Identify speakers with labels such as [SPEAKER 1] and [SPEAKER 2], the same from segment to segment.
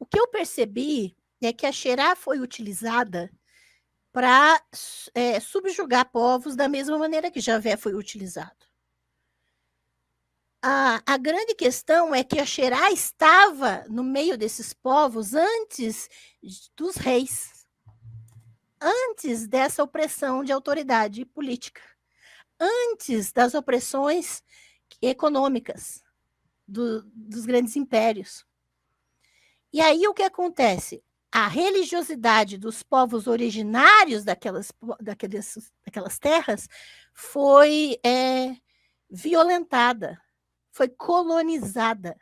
[SPEAKER 1] que eu percebi é que a Xerá foi utilizada para subjugar povos da mesma maneira que Javé foi utilizado. A grande questão é que a Xerá estava no meio desses povos antes dos reis, antes dessa opressão de autoridade política, antes das opressões econômicas dos grandes impérios. E aí o que acontece? A religiosidade dos povos originários daquelas terras foi violentada, foi colonizada.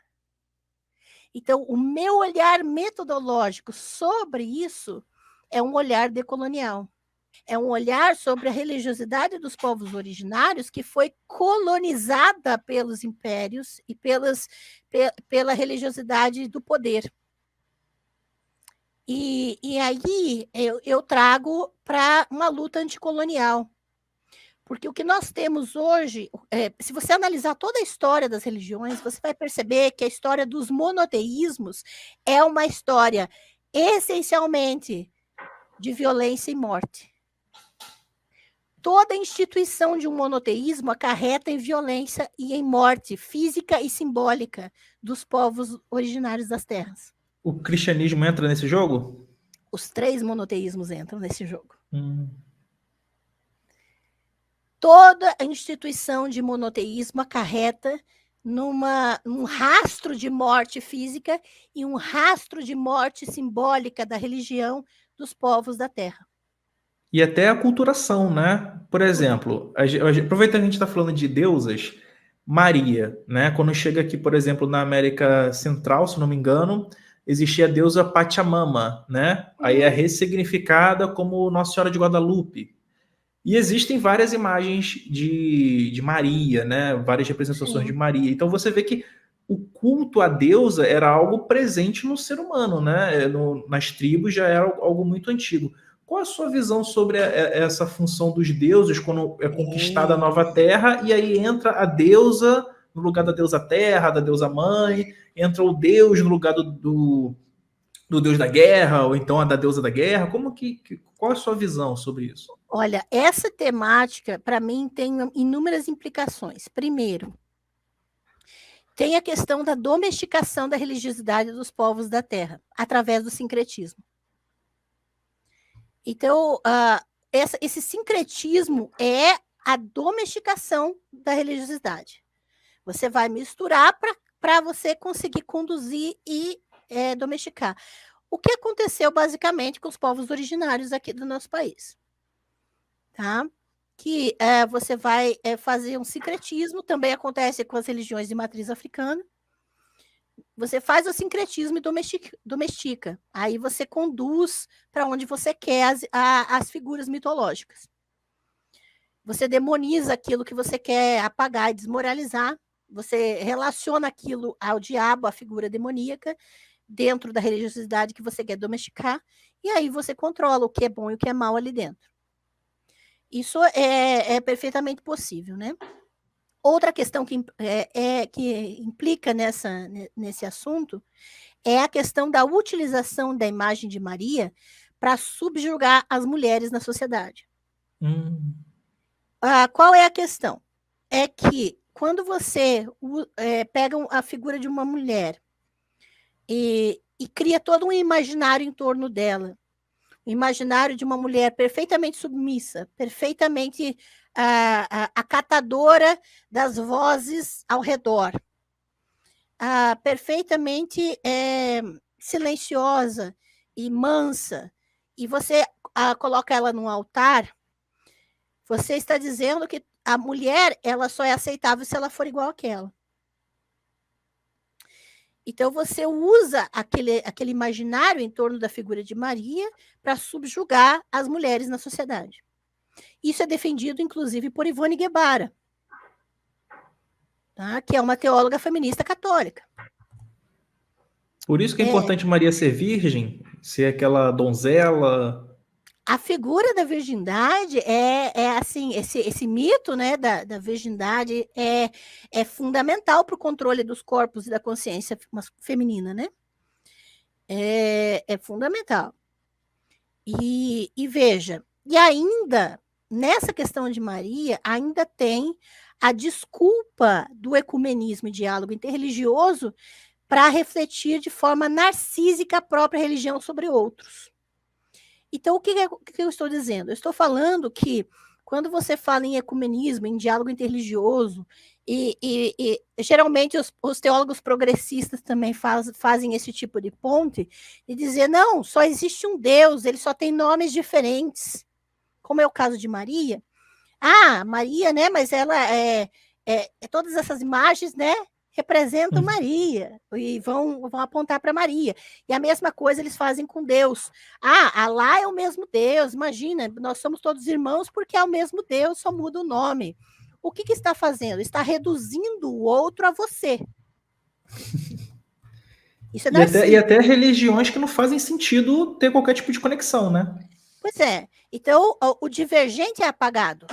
[SPEAKER 1] Então, o meu olhar metodológico sobre isso é um olhar decolonial. É um olhar sobre a religiosidade dos povos originários que foi colonizada pelos impérios e pela religiosidade do poder. E aí eu trago para uma luta anticolonial. Porque o que nós temos hoje, se você analisar toda a história das religiões, você vai perceber que a história dos monoteísmos é uma história essencialmente de violência e morte. Toda instituição de um monoteísmo acarreta em violência e em morte física e simbólica dos povos originários das terras.
[SPEAKER 2] O cristianismo entra nesse jogo?
[SPEAKER 1] Os 3 monoteísmos entram nesse jogo. Toda a instituição de monoteísmo acarreta num rastro de morte física e um rastro de morte simbólica da religião dos povos da terra.
[SPEAKER 2] E até a culturação, né? Por exemplo, aproveitando que a gente está falando de deusas, Maria, né? Quando chega aqui, por exemplo, na América Central, se não me engano, existia a deusa Pachamama, né? Aí é ressignificada como Nossa Senhora de Guadalupe. E existem várias imagens de Maria, né? Várias representações de Maria. Então você vê que o culto à deusa era algo presente no ser humano, né? Nas tribos já era algo muito antigo. Qual a sua visão sobre essa função dos deuses quando é conquistada a nova terra e aí entra a deusa no lugar da deusa terra, da deusa mãe, entra o deus no lugar do deus da guerra, ou então a da deusa da guerra? Qual é a sua visão sobre isso?
[SPEAKER 1] Olha, essa temática, para mim, tem inúmeras implicações. Primeiro, tem a questão da domesticação da religiosidade dos povos da terra, através do sincretismo. Então, esse sincretismo é a domesticação da religiosidade. Você vai misturar para você conseguir conduzir e domesticar. O que aconteceu, basicamente, com os povos originários aqui do nosso país. Tá? Que você vai fazer um sincretismo, também acontece com as religiões de matriz africana. Você faz o sincretismo e domestica. Aí você conduz para onde você quer as figuras mitológicas. Você demoniza aquilo que você quer apagar e desmoralizar. Você relaciona aquilo ao diabo, à figura demoníaca, dentro da religiosidade que você quer domesticar. E aí você controla o que é bom e o que é mal ali dentro. Isso é perfeitamente possível, né? Outra questão que implica nesse assunto é a questão da utilização da imagem de Maria para subjugar as mulheres na sociedade. Qual é a questão? É que quando você pega a figura de uma mulher e cria todo um imaginário em torno dela, o imaginário de uma mulher perfeitamente submissa, perfeitamente acatadora das vozes ao redor, perfeitamente silenciosa e mansa, e você coloca ela num altar, você está dizendo que a mulher ela só é aceitável se ela for igual àquela. Então, você usa aquele imaginário em torno da figura de Maria para subjugar as mulheres na sociedade. Isso é defendido, inclusive, por Ivone Guevara, tá? Que é uma teóloga feminista católica.
[SPEAKER 2] Por isso que é importante Maria ser virgem, ser aquela donzela.
[SPEAKER 1] A figura da virgindade assim, esse mito, né, da virgindade é fundamental para o controle dos corpos e da consciência feminina, né? é fundamental. E veja, e ainda, nessa questão de Maria, ainda tem a desculpa do ecumenismo e diálogo interreligioso para refletir de forma narcísica a própria religião sobre outros. Então, o que eu estou dizendo? Eu estou falando que quando você fala em ecumenismo, em diálogo interreligioso, e geralmente os teólogos progressistas também fazem esse tipo de ponte, e dizer, não, só existe um Deus, ele só tem nomes diferentes, como é o caso de Maria. Ah, Maria, né, mas ela todas essas imagens, né, representam Maria, e vão apontar para Maria. E a mesma coisa eles fazem com Deus. Ah, Alá é o mesmo Deus, imagina, nós somos todos irmãos porque é o mesmo Deus, só muda o nome. O que está fazendo? Está reduzindo o outro a você. Isso é
[SPEAKER 2] E até religiões que não fazem sentido ter qualquer tipo de conexão, né?
[SPEAKER 1] Pois é. Então, o divergente é apagado.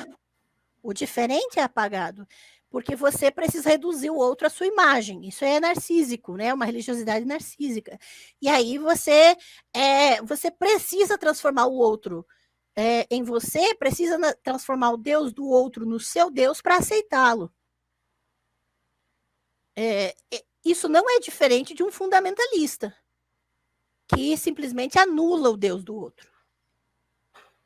[SPEAKER 1] O diferente é apagado. Porque você precisa reduzir o outro à sua imagem. Isso é narcísico, né? Uma religiosidade narcísica. E aí você precisa transformar o outro em você, precisa transformar o Deus do outro no seu Deus para aceitá-lo. Isso não é diferente de um fundamentalista que simplesmente anula o Deus do outro.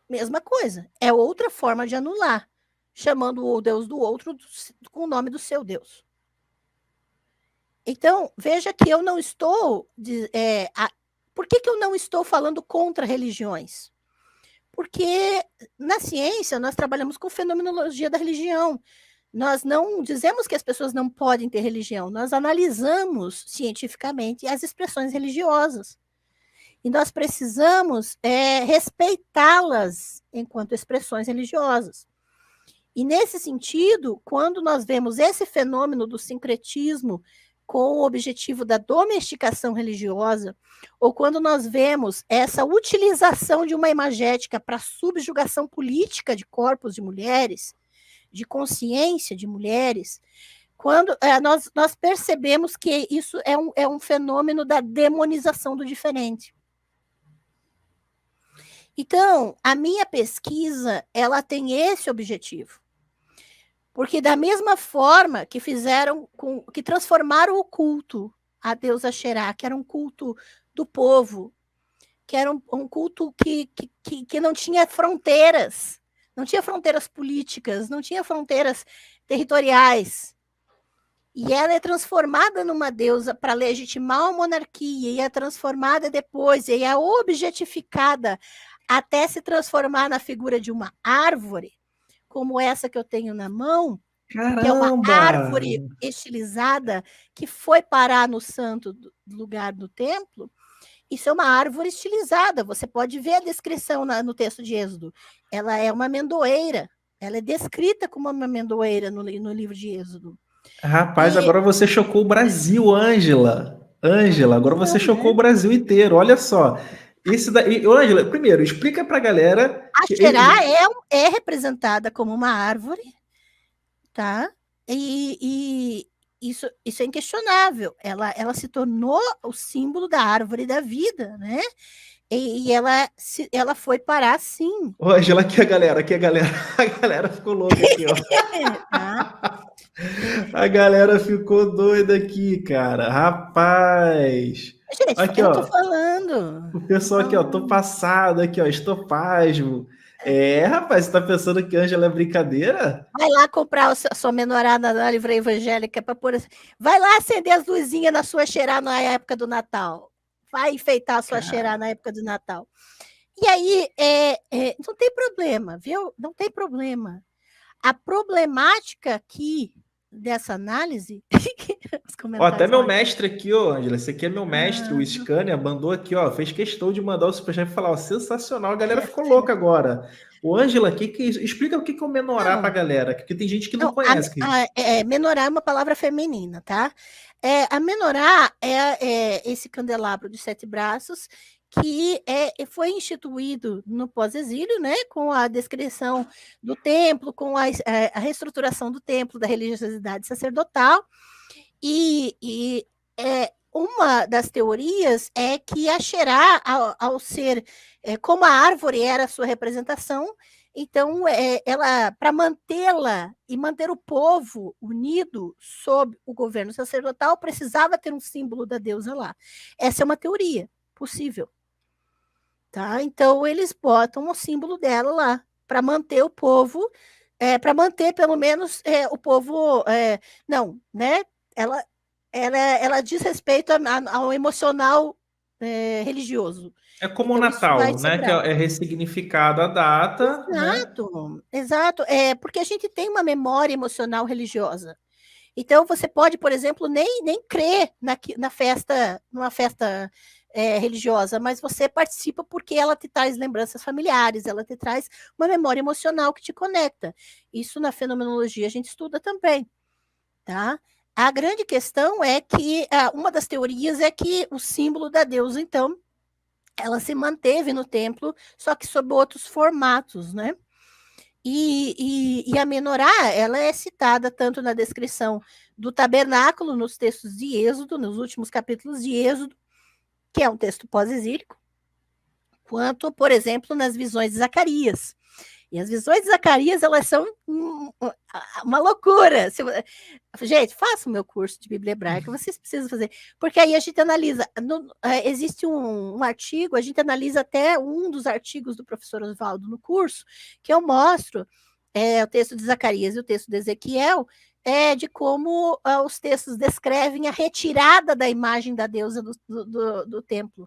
[SPEAKER 1] Mesma coisa. É outra forma de anular, chamando o Deus do outro com o nome do seu Deus. Então, veja que eu não estou... por que eu não estou falando contra religiões? Porque na ciência nós trabalhamos com fenomenologia da religião. Nós não dizemos que as pessoas não podem ter religião, nós analisamos cientificamente as expressões religiosas. E nós precisamos respeitá-las enquanto expressões religiosas. E, nesse sentido, quando nós vemos esse fenômeno do sincretismo com o objetivo da domesticação religiosa, ou quando nós vemos essa utilização de uma imagética para subjugação política de corpos de mulheres, de consciência de mulheres, quando nós percebemos que isso é um fenômeno da demonização do diferente. Então, a minha pesquisa, ela tem esse objetivo. Porque da mesma forma que que transformaram o culto à deusa Xerá, que era um culto do povo, que era um culto que não tinha fronteiras políticas, não tinha fronteiras territoriais. E ela é transformada numa deusa para legitimar a monarquia, e é transformada depois, e é objetificada até se transformar na figura de uma árvore, como essa que eu tenho na mão,
[SPEAKER 2] Caramba!
[SPEAKER 1] que é uma árvore estilizada que foi parar no santo lugar do templo. Isso é uma árvore estilizada. Você pode ver a descrição no texto de Êxodo. Ela é uma amendoeira. Ela é descrita como uma amendoeira no livro de Êxodo.
[SPEAKER 2] Rapaz, agora você chocou o Brasil, Ângela. Ângela, agora você chocou o Brasil inteiro. Olha só. Isso daí, Ângela, primeiro, explica pra galera.
[SPEAKER 1] A Xerá é representada como uma árvore, tá? E isso é inquestionável. Ela se tornou o símbolo da árvore da vida, né? E ela foi parar, sim.
[SPEAKER 2] Ângela, aqui a galera. A galera ficou louca aqui, ó. A galera ficou doida aqui, cara. Rapaz.
[SPEAKER 1] Gente,
[SPEAKER 2] aqui,
[SPEAKER 1] eu
[SPEAKER 2] ó.
[SPEAKER 1] tô falando.
[SPEAKER 2] O pessoal aqui, ó, tô passado aqui, ó, estopasmo. Rapaz, você tá pensando que Ângela é brincadeira?
[SPEAKER 1] Vai lá comprar a sua menorada na livraria evangélica para pôr. Vai lá acender as luzinhas na sua Xerá na época do Natal. Vai enfeitar a sua Xerá na época do Natal. E aí, não tem problema, viu? Não tem problema. A problemática aqui dessa análise.
[SPEAKER 2] Ó, até meu mestre aqui, ó, Ângela. Esse aqui é meu mestre, o Scania, mandou aqui, ó. Fez questão de mandar o superchat e falar, ó, sensacional. A galera ficou louca agora. O Ângela, explica o que é o menorá pra galera, porque tem gente que não conhece.
[SPEAKER 1] Menorá é uma palavra feminina, tá? A menorá é esse candelabro de 7 braços que foi instituído no pós-exílio, né, com a descrição do templo, com a reestruturação do templo, da religiosidade sacerdotal, e uma das teorias é que a Xerá, ao ser, como a árvore era a sua representação, então ela, para mantê-la e manter o povo unido sob o governo sacerdotal, precisava ter um símbolo da deusa lá. Essa é uma teoria possível. Tá? Então, eles botam o símbolo dela lá, para manter o povo, para manter pelo menos o povo. Não, né? Ela diz respeito ao emocional religioso.
[SPEAKER 2] É como o
[SPEAKER 1] Então, isso vai
[SPEAKER 2] Natal, né? Que
[SPEAKER 1] segurar.
[SPEAKER 2] é ressignificada a data, né?
[SPEAKER 1] Exato, exato. Porque a gente tem uma memória emocional religiosa. Então, você pode, por exemplo, nem crer na festa, numa festa religiosa, mas você participa porque ela te traz lembranças familiares, ela te traz uma memória emocional que te conecta. Isso na fenomenologia a gente estuda também, tá? A grande questão é que uma das teorias é que o símbolo da deusa, então, ela se manteve no templo, só que sob outros formatos, né? E a menorá, ela é citada tanto na descrição do tabernáculo, nos textos de Êxodo, nos últimos capítulos de Êxodo, que é um texto pós-exílico, quanto, por exemplo, nas visões de Zacarias. E as visões de Zacarias, elas são uma loucura. Gente, faça o meu curso de Bíblia Hebraica, vocês precisam fazer. Porque aí a gente analisa, existe um artigo, a gente analisa até um dos artigos do professor Oswaldo no curso, que eu mostro o texto de Zacarias e o texto de Ezequiel, de como os textos descrevem a retirada da imagem da deusa do templo.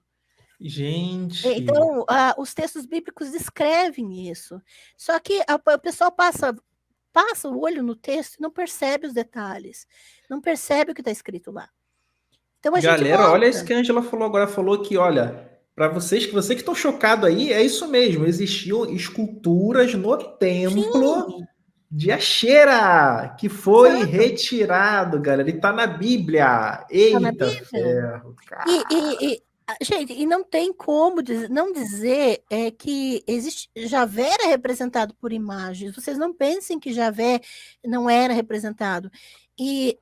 [SPEAKER 2] Gente,
[SPEAKER 1] Então, os textos bíblicos descrevem isso. Só que o pessoal passa o olho no texto e não percebe os detalhes, não percebe o que está escrito lá. Então, a gente
[SPEAKER 2] galera, olha isso
[SPEAKER 1] volta.
[SPEAKER 2] que a Angela falou agora. Falou que, olha, para vocês que estão chocados aí, é isso mesmo. Existiam esculturas no templo
[SPEAKER 1] Sim,
[SPEAKER 2] de Axera, que foi
[SPEAKER 1] exato.
[SPEAKER 2] retirado, galera. Ele tá na Bíblia.
[SPEAKER 1] Está na
[SPEAKER 2] Eita
[SPEAKER 1] Bíblia.
[SPEAKER 2] ferro, cara.
[SPEAKER 1] Gente, e não tem como não dizer que Javé era representado por imagens. Vocês não pensem que Javé não era representado. E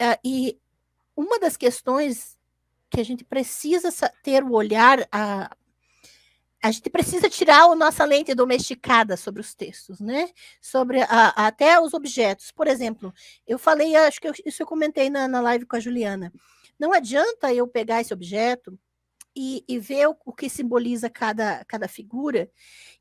[SPEAKER 1] uma das questões que a gente precisa ter o olhar, a gente precisa tirar a nossa lente domesticada sobre os textos, né? Sobre até os objetos. Por exemplo, eu falei, acho que isso eu comentei na live com a Juliana. Não adianta eu pegar esse objeto e ver o que simboliza cada figura.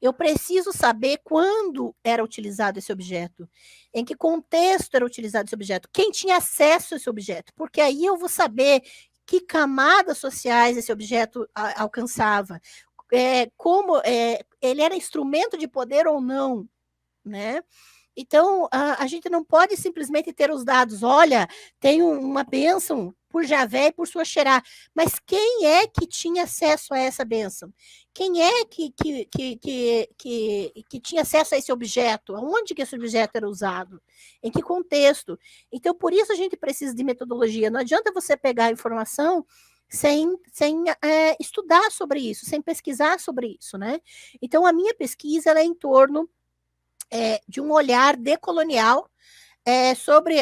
[SPEAKER 1] Eu preciso saber quando era utilizado esse objeto, em que contexto era utilizado esse objeto, quem tinha acesso a esse objeto, porque aí eu vou saber que camadas sociais esse objeto alcançava, como ele era instrumento de poder ou não, né? Então, a gente não pode simplesmente ter os dados, olha, tem uma bênção por Javé e por sua Xerá, mas quem é que tinha acesso a essa bênção? Quem é que tinha acesso a esse objeto? Onde que esse objeto era usado? Em que contexto? Então, por isso a gente precisa de metodologia. Não adianta você pegar a informação sem estudar sobre isso, sem pesquisar sobre isso, né? Então, a minha pesquisa é em torno de um olhar decolonial sobre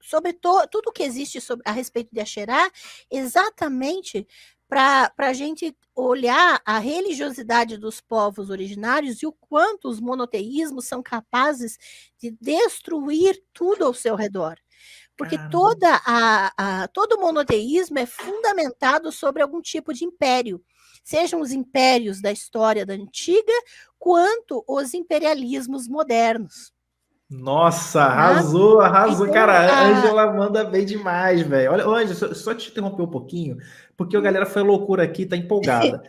[SPEAKER 1] sobre tudo que existe a respeito de Axerá, exatamente para a gente olhar a religiosidade dos povos originários e o quanto os monoteísmos são capazes de destruir tudo ao seu redor. Porque
[SPEAKER 2] Caramba.
[SPEAKER 1] todo monoteísmo é fundamentado sobre algum tipo de império, sejam os impérios da história da antiga, quanto os imperialismos modernos.
[SPEAKER 2] Nossa,
[SPEAKER 1] Tá?
[SPEAKER 2] arrasou, arrasou.
[SPEAKER 1] Então,
[SPEAKER 2] Cara, a Angela manda bem demais, velho. Olha, Angela, só te interromper um pouquinho, porque a galera foi loucura aqui, tá empolgada.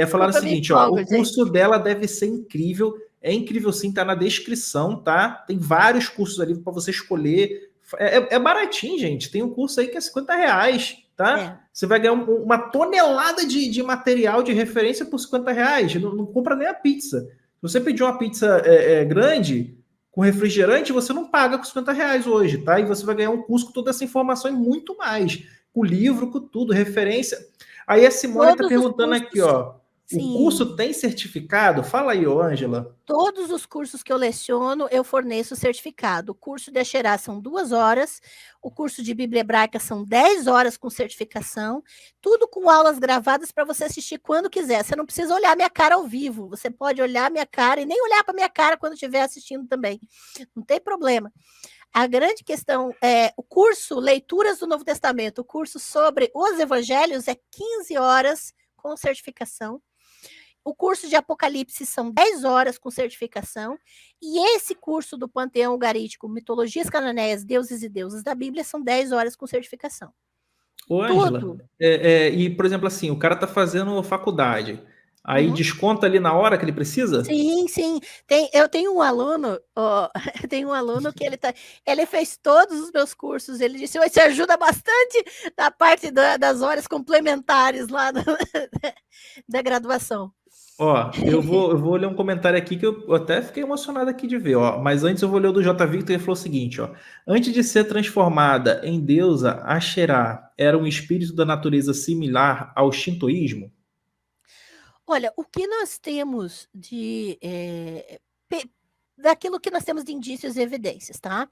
[SPEAKER 2] Falaram o
[SPEAKER 1] desculpa, me
[SPEAKER 2] seguinte, ó,
[SPEAKER 1] empolgo,
[SPEAKER 2] o curso
[SPEAKER 1] gente.
[SPEAKER 2] dela deve ser incrível. É incrível sim, tá na descrição, tá? Tem vários cursos ali para você escolher. É baratinho, gente. Tem um curso aí que é R$ 50, tá?
[SPEAKER 1] É.
[SPEAKER 2] Você vai ganhar uma tonelada de material de referência por R$ 50. Não compra nem a pizza. Se você pedir uma pizza grande com refrigerante, você não paga com R$ 50 hoje, tá? E você vai ganhar um curso com toda essa informação e muito mais. Com livro, com tudo, referência. Aí a Simone tá
[SPEAKER 1] Todos os
[SPEAKER 2] perguntando aqui,
[SPEAKER 1] cursos
[SPEAKER 2] ó. O
[SPEAKER 1] Sim.
[SPEAKER 2] curso tem certificado? Fala aí, ô Ângela.
[SPEAKER 1] Todos os cursos que eu leciono, eu forneço certificado. O curso de Axerá são 2 horas, o curso de Bíblia Hebraica são 10 horas com certificação, tudo com aulas gravadas para você assistir quando quiser. Você não precisa olhar minha cara ao vivo, você pode olhar minha cara e nem olhar para minha cara quando estiver assistindo também. Não tem problema. A grande questão é o curso Leituras do Novo Testamento, o curso sobre os evangelhos é 15 horas com certificação. O curso de Apocalipse são 10 horas com certificação, e esse curso do Panteão Ugarítico, Mitologias Cananeias, Deuses e Deusas da Bíblia, são 10 horas com certificação.
[SPEAKER 2] Ô, Ângela,
[SPEAKER 1] Tudo.
[SPEAKER 2] e, por exemplo, assim, o cara tá fazendo faculdade, aí
[SPEAKER 1] Uhum.
[SPEAKER 2] desconta ali na hora que ele precisa?
[SPEAKER 1] Sim, sim. Eu tenho um aluno, tenho um aluno que ele fez todos os meus cursos. Ele disse: "Isso ajuda bastante na parte das horas complementares lá da graduação."
[SPEAKER 2] Ó, eu vou ler um comentário aqui que eu até fiquei emocionado aqui de ver, ó. Mas antes eu vou ler o do J. Victor, ele falou o seguinte, ó. Antes de ser transformada em deusa, Asherá era um espírito da natureza similar ao shintoísmo?
[SPEAKER 1] Olha, o que nós temos daquilo que nós temos de indícios e evidências, tá?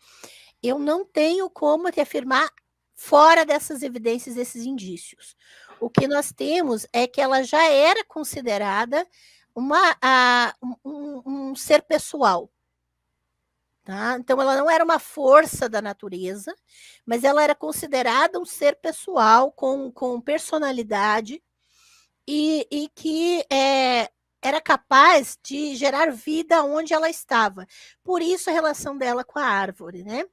[SPEAKER 1] Eu não tenho como te afirmar fora dessas evidências, esses indícios. O que nós temos é que ela já era considerada um ser pessoal, tá? Então, ela não era uma força da natureza, mas ela era considerada um ser pessoal, com personalidade, e que era capaz de gerar vida onde ela estava. Por isso a relação dela com a árvore, né?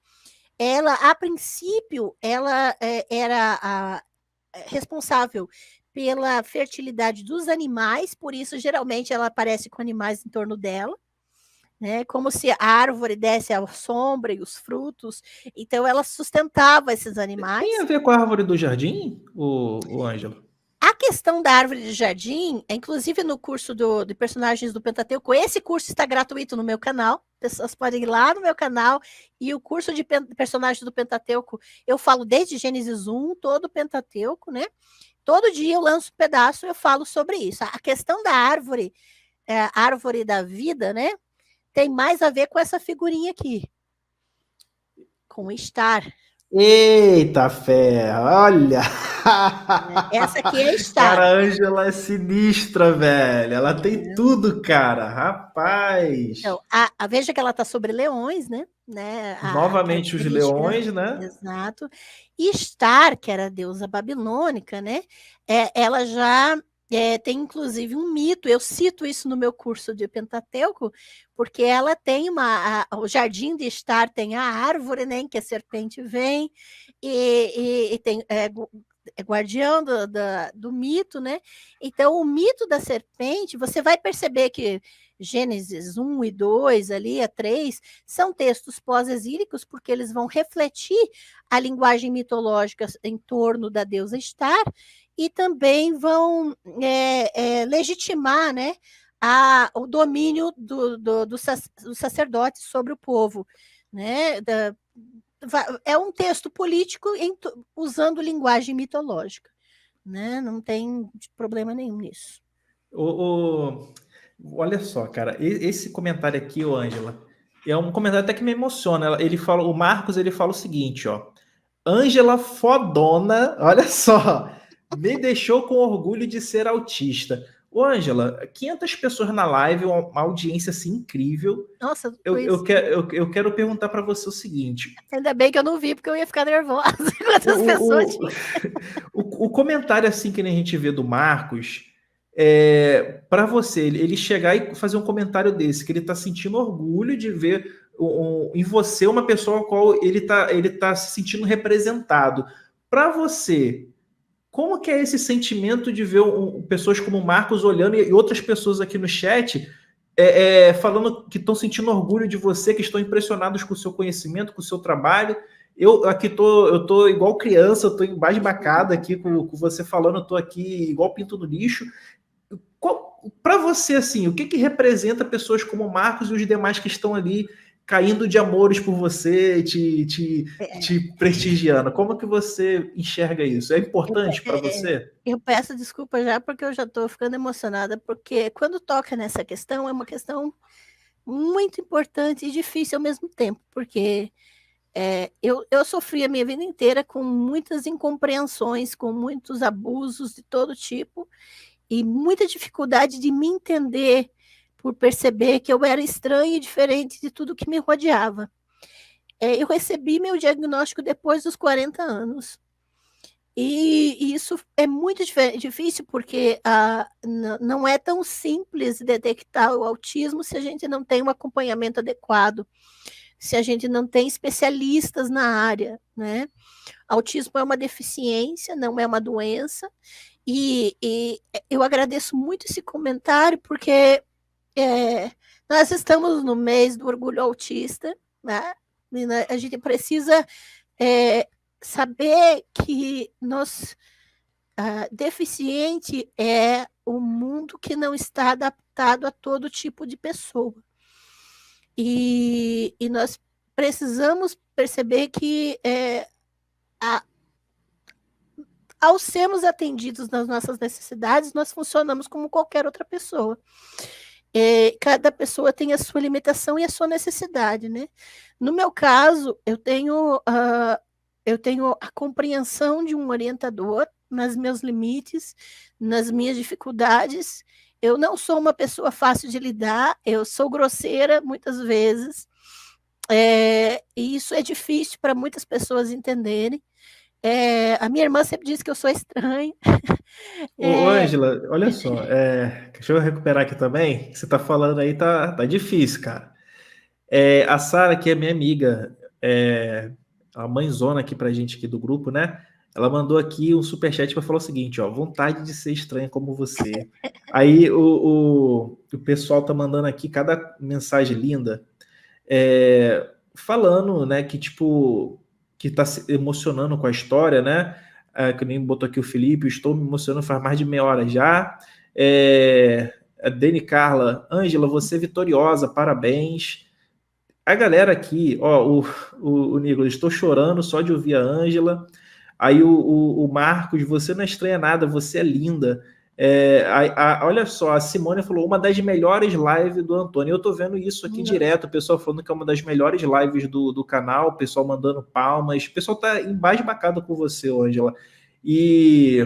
[SPEAKER 1] Ela, a princípio, ela era responsável pela fertilidade dos animais, por isso geralmente ela aparece com animais em torno dela, né? Como se a árvore desse a sombra e os frutos, então ela sustentava esses
[SPEAKER 2] Tem a
[SPEAKER 1] animais.
[SPEAKER 2] ver com a árvore do jardim, o Ângelo?
[SPEAKER 1] A questão da árvore de jardim, inclusive no curso de personagens do Pentateuco, esse curso está gratuito no meu canal, pessoas podem ir lá no meu canal, e o curso de personagens do Pentateuco, eu falo desde Gênesis 1, todo o Pentateuco, né? Todo dia eu lanço um pedaço e eu falo sobre isso. A questão da árvore, árvore da vida, né? Tem mais a ver com essa figurinha aqui, com o estar.
[SPEAKER 2] Eita fé, olha!
[SPEAKER 1] Né? Essa aqui é estar.
[SPEAKER 2] Cara, a Ângela é sinistra, velho. Ela tem tudo, cara. Rapaz.
[SPEAKER 1] Então, veja que ela está sobre leões, né? A
[SPEAKER 2] Novamente os
[SPEAKER 1] característica,
[SPEAKER 2] leões, né?
[SPEAKER 1] exato. E Star, que era a deusa babilônica, né? Ela já tem inclusive um mito. Eu cito isso no meu curso de Pentateuco, porque ela tem o jardim de Star tem a árvore, né? Em que a serpente vem e tem guardião do mito, né? Então, o mito da serpente, você vai perceber que Gênesis 1 e 2, ali, a 3, são textos pós-exílicos, porque eles vão refletir a linguagem mitológica em torno da deusa Estar, e também vão legitimar, né, o domínio do sacerdote sobre o povo. Né? É um texto político usando linguagem mitológica. Né? Não tem problema nenhum nisso.
[SPEAKER 2] Olha só, cara, esse comentário aqui, ô Ângela, é um comentário até que me emociona. Ele fala, o Marcos, ele fala o seguinte, ó. Ângela fodona, olha só, me deixou com orgulho de ser autista. Ô, Ângela, 500 pessoas na live, uma audiência assim incrível.
[SPEAKER 1] Nossa,
[SPEAKER 2] Eu quero perguntar para você o seguinte.
[SPEAKER 1] Ainda bem que eu não vi, porque eu ia ficar nervosa quantas pessoas tinham.
[SPEAKER 2] O comentário assim que a gente vê do Marcos, para você, ele chegar e fazer um comentário desse, que ele está sentindo orgulho de ver em você uma pessoa a qual ele tá se sentindo representado. Para você, como que é esse sentimento de ver pessoas como o Marcos olhando e outras pessoas aqui no chat falando que estão sentindo orgulho de você, que estão impressionados com o seu conhecimento, com o seu trabalho? Eu aqui eu tô igual criança, eu tô embasbacado aqui com você falando, eu tô aqui igual pinto no lixo. Para você, assim, o que representa pessoas como o Marcos e os demais que estão ali caindo de amores por você,
[SPEAKER 1] É,
[SPEAKER 2] te prestigiando. Como que você enxerga isso? É importante para você?
[SPEAKER 1] eu peço desculpa já, porque eu já estou ficando emocionada, porque quando toca nessa questão, é uma questão muito importante e difícil ao mesmo tempo, porque eu sofri a minha vida inteira com muitas incompreensões, com muitos abusos de todo tipo, e muita dificuldade de me entender, por perceber que eu era estranha e diferente de tudo que me rodeava. Eu recebi meu diagnóstico depois dos 40 anos. E isso é muito difícil, porque não é tão simples detectar o autismo se a gente não tem um acompanhamento adequado, se a gente não tem especialistas na área, né? Autismo é uma deficiência, não é uma doença, e eu agradeço muito esse comentário, porque nós estamos no mês do orgulho autista, né? A gente precisa saber que deficiente é um mundo que não está adaptado a todo tipo de pessoa. E nós precisamos perceber que ao sermos atendidos nas nossas necessidades, nós funcionamos como qualquer outra pessoa. Cada pessoa tem a sua limitação e a sua necessidade, né? No meu caso, eu tenho a compreensão de um orientador nos meus limites, nas minhas dificuldades. Eu não sou uma pessoa fácil de lidar, eu sou grosseira muitas vezes, e isso é difícil para muitas pessoas entenderem. A minha irmã sempre diz que eu sou estranha.
[SPEAKER 2] Ô, Ângela, olha só, deixa eu recuperar aqui também. Você tá falando aí, tá difícil, cara. A Sara, que é minha amiga, a mãezona aqui pra gente aqui do grupo, né? Ela mandou aqui um superchat para falar o seguinte, ó, vontade de ser estranha como você. Aí o pessoal tá mandando aqui cada mensagem linda, falando, né, que tipo, que tá se emocionando com a história, né? Que nem botou aqui o Felipe, estou me emocionando faz mais de meia hora já. A Dani Carla, Ângela, você é vitoriosa, parabéns. A galera aqui, ó, o Nicolas, estou chorando só de ouvir a Ângela. Aí o Marcos, você não estranha nada, você é linda. Olha só, a Simone falou, uma das melhores lives do Antônio. Eu tô vendo isso aqui direto, o pessoal falando que é uma das melhores lives do canal, o pessoal mandando palmas. O pessoal tá embasbacado com você, Ângela. E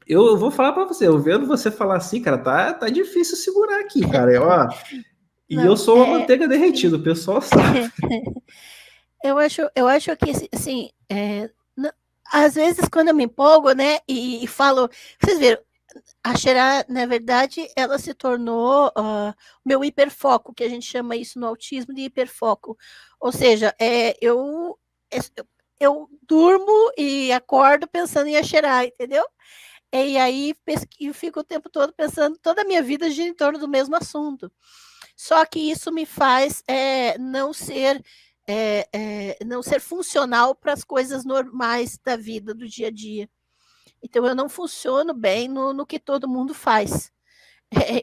[SPEAKER 2] eu vou falar para você, eu vendo você falar assim, cara, tá difícil segurar aqui, cara. Ó, e eu
[SPEAKER 1] Não,
[SPEAKER 2] sou uma manteiga derretida, o pessoal sabe.
[SPEAKER 1] eu acho que, assim, às vezes quando eu me empolgo, né, e falo, vocês viram, a Xerá, na verdade, ela se tornou meu hiperfoco, que a gente chama isso no autismo de hiperfoco. Ou seja, eu durmo e acordo pensando em Xerá, entendeu? E aí eu fico o tempo todo pensando, toda a minha vida gira em torno do mesmo assunto. Só que isso me faz não ser funcional para as coisas normais da vida, do dia a dia. Então, eu não funciono bem no que todo mundo faz.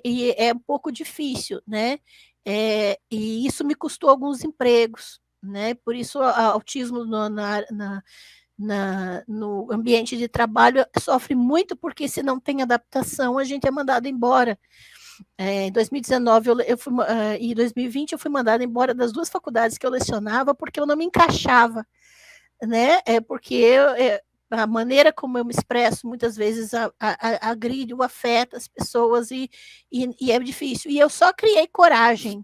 [SPEAKER 1] E é um pouco difícil, né? E isso me custou alguns empregos, né? Por isso, o autismo no ambiente de trabalho sofre muito, porque se não tem adaptação, a gente é mandado embora. Em 2019 e 2020 eu fui mandada embora das duas faculdades que eu lecionava, porque eu não me encaixava, né? Porque a maneira como eu me expresso muitas vezes agride ou afeta as pessoas, e é difícil. E eu só criei coragem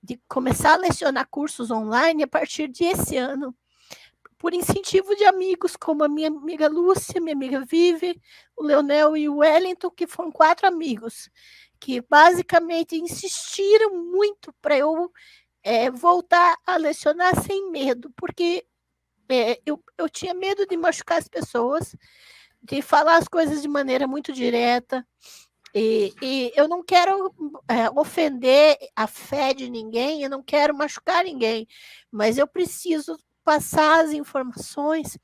[SPEAKER 1] de começar a lecionar cursos online a partir de esse ano, por incentivo de amigos, como a minha amiga Lúcia, minha amiga Vive, o Leonel e o Wellington, que foram 4 amigos, que basicamente insistiram muito para eu voltar a lecionar sem medo, porque eu tinha medo de machucar as pessoas, de falar as coisas de maneira muito direta, e eu não quero ofender a fé de ninguém, eu não quero machucar ninguém, mas eu preciso passar as informações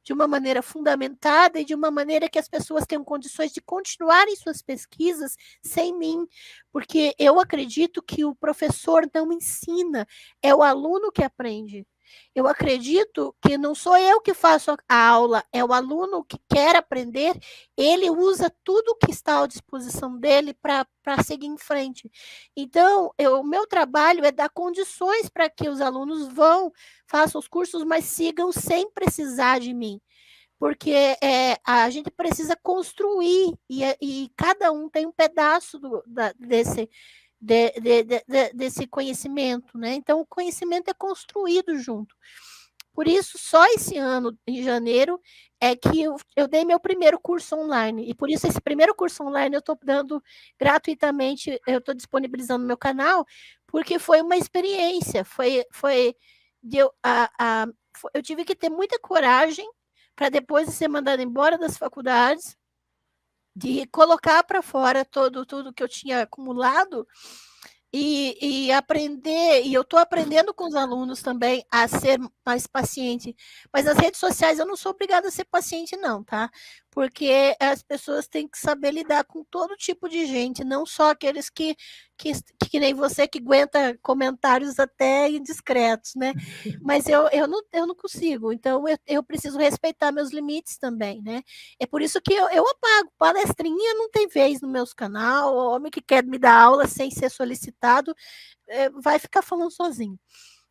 [SPEAKER 1] de uma maneira fundamentada e de uma maneira que as pessoas tenham condições de continuarem suas pesquisas sem mim, porque eu acredito que o professor não ensina, é o aluno que aprende. Eu acredito que não sou eu que faço a aula, é o aluno que quer aprender, ele usa tudo que está à disposição dele para seguir em frente. Então, o meu trabalho é dar condições para que os alunos façam os cursos, mas sigam sem precisar de mim. Porque a gente precisa construir, e cada um tem um pedaço desse conhecimento, né? Então, o conhecimento é construído junto. Por isso, só esse ano, em janeiro, é que eu dei meu primeiro curso online. E por isso, esse primeiro curso online eu estou dando gratuitamente, eu estou disponibilizando no meu canal, porque foi uma experiência. Eu tive que ter muita coragem para depois de ser mandada embora das faculdades, de colocar para fora tudo que eu tinha acumulado e aprender, e eu estou aprendendo com os alunos também a ser mais paciente. Mas nas redes sociais eu não sou obrigada a ser paciente, não, tá? Porque as pessoas têm que saber lidar com todo tipo de gente, não só aqueles que nem você, que aguenta comentários até indiscretos, né? Mas eu não consigo, então eu preciso respeitar meus limites também, né? É por isso que eu apago. Palestrinha não tem vez no meu canal, o homem que quer me dar aula sem ser solicitado vai ficar falando sozinho.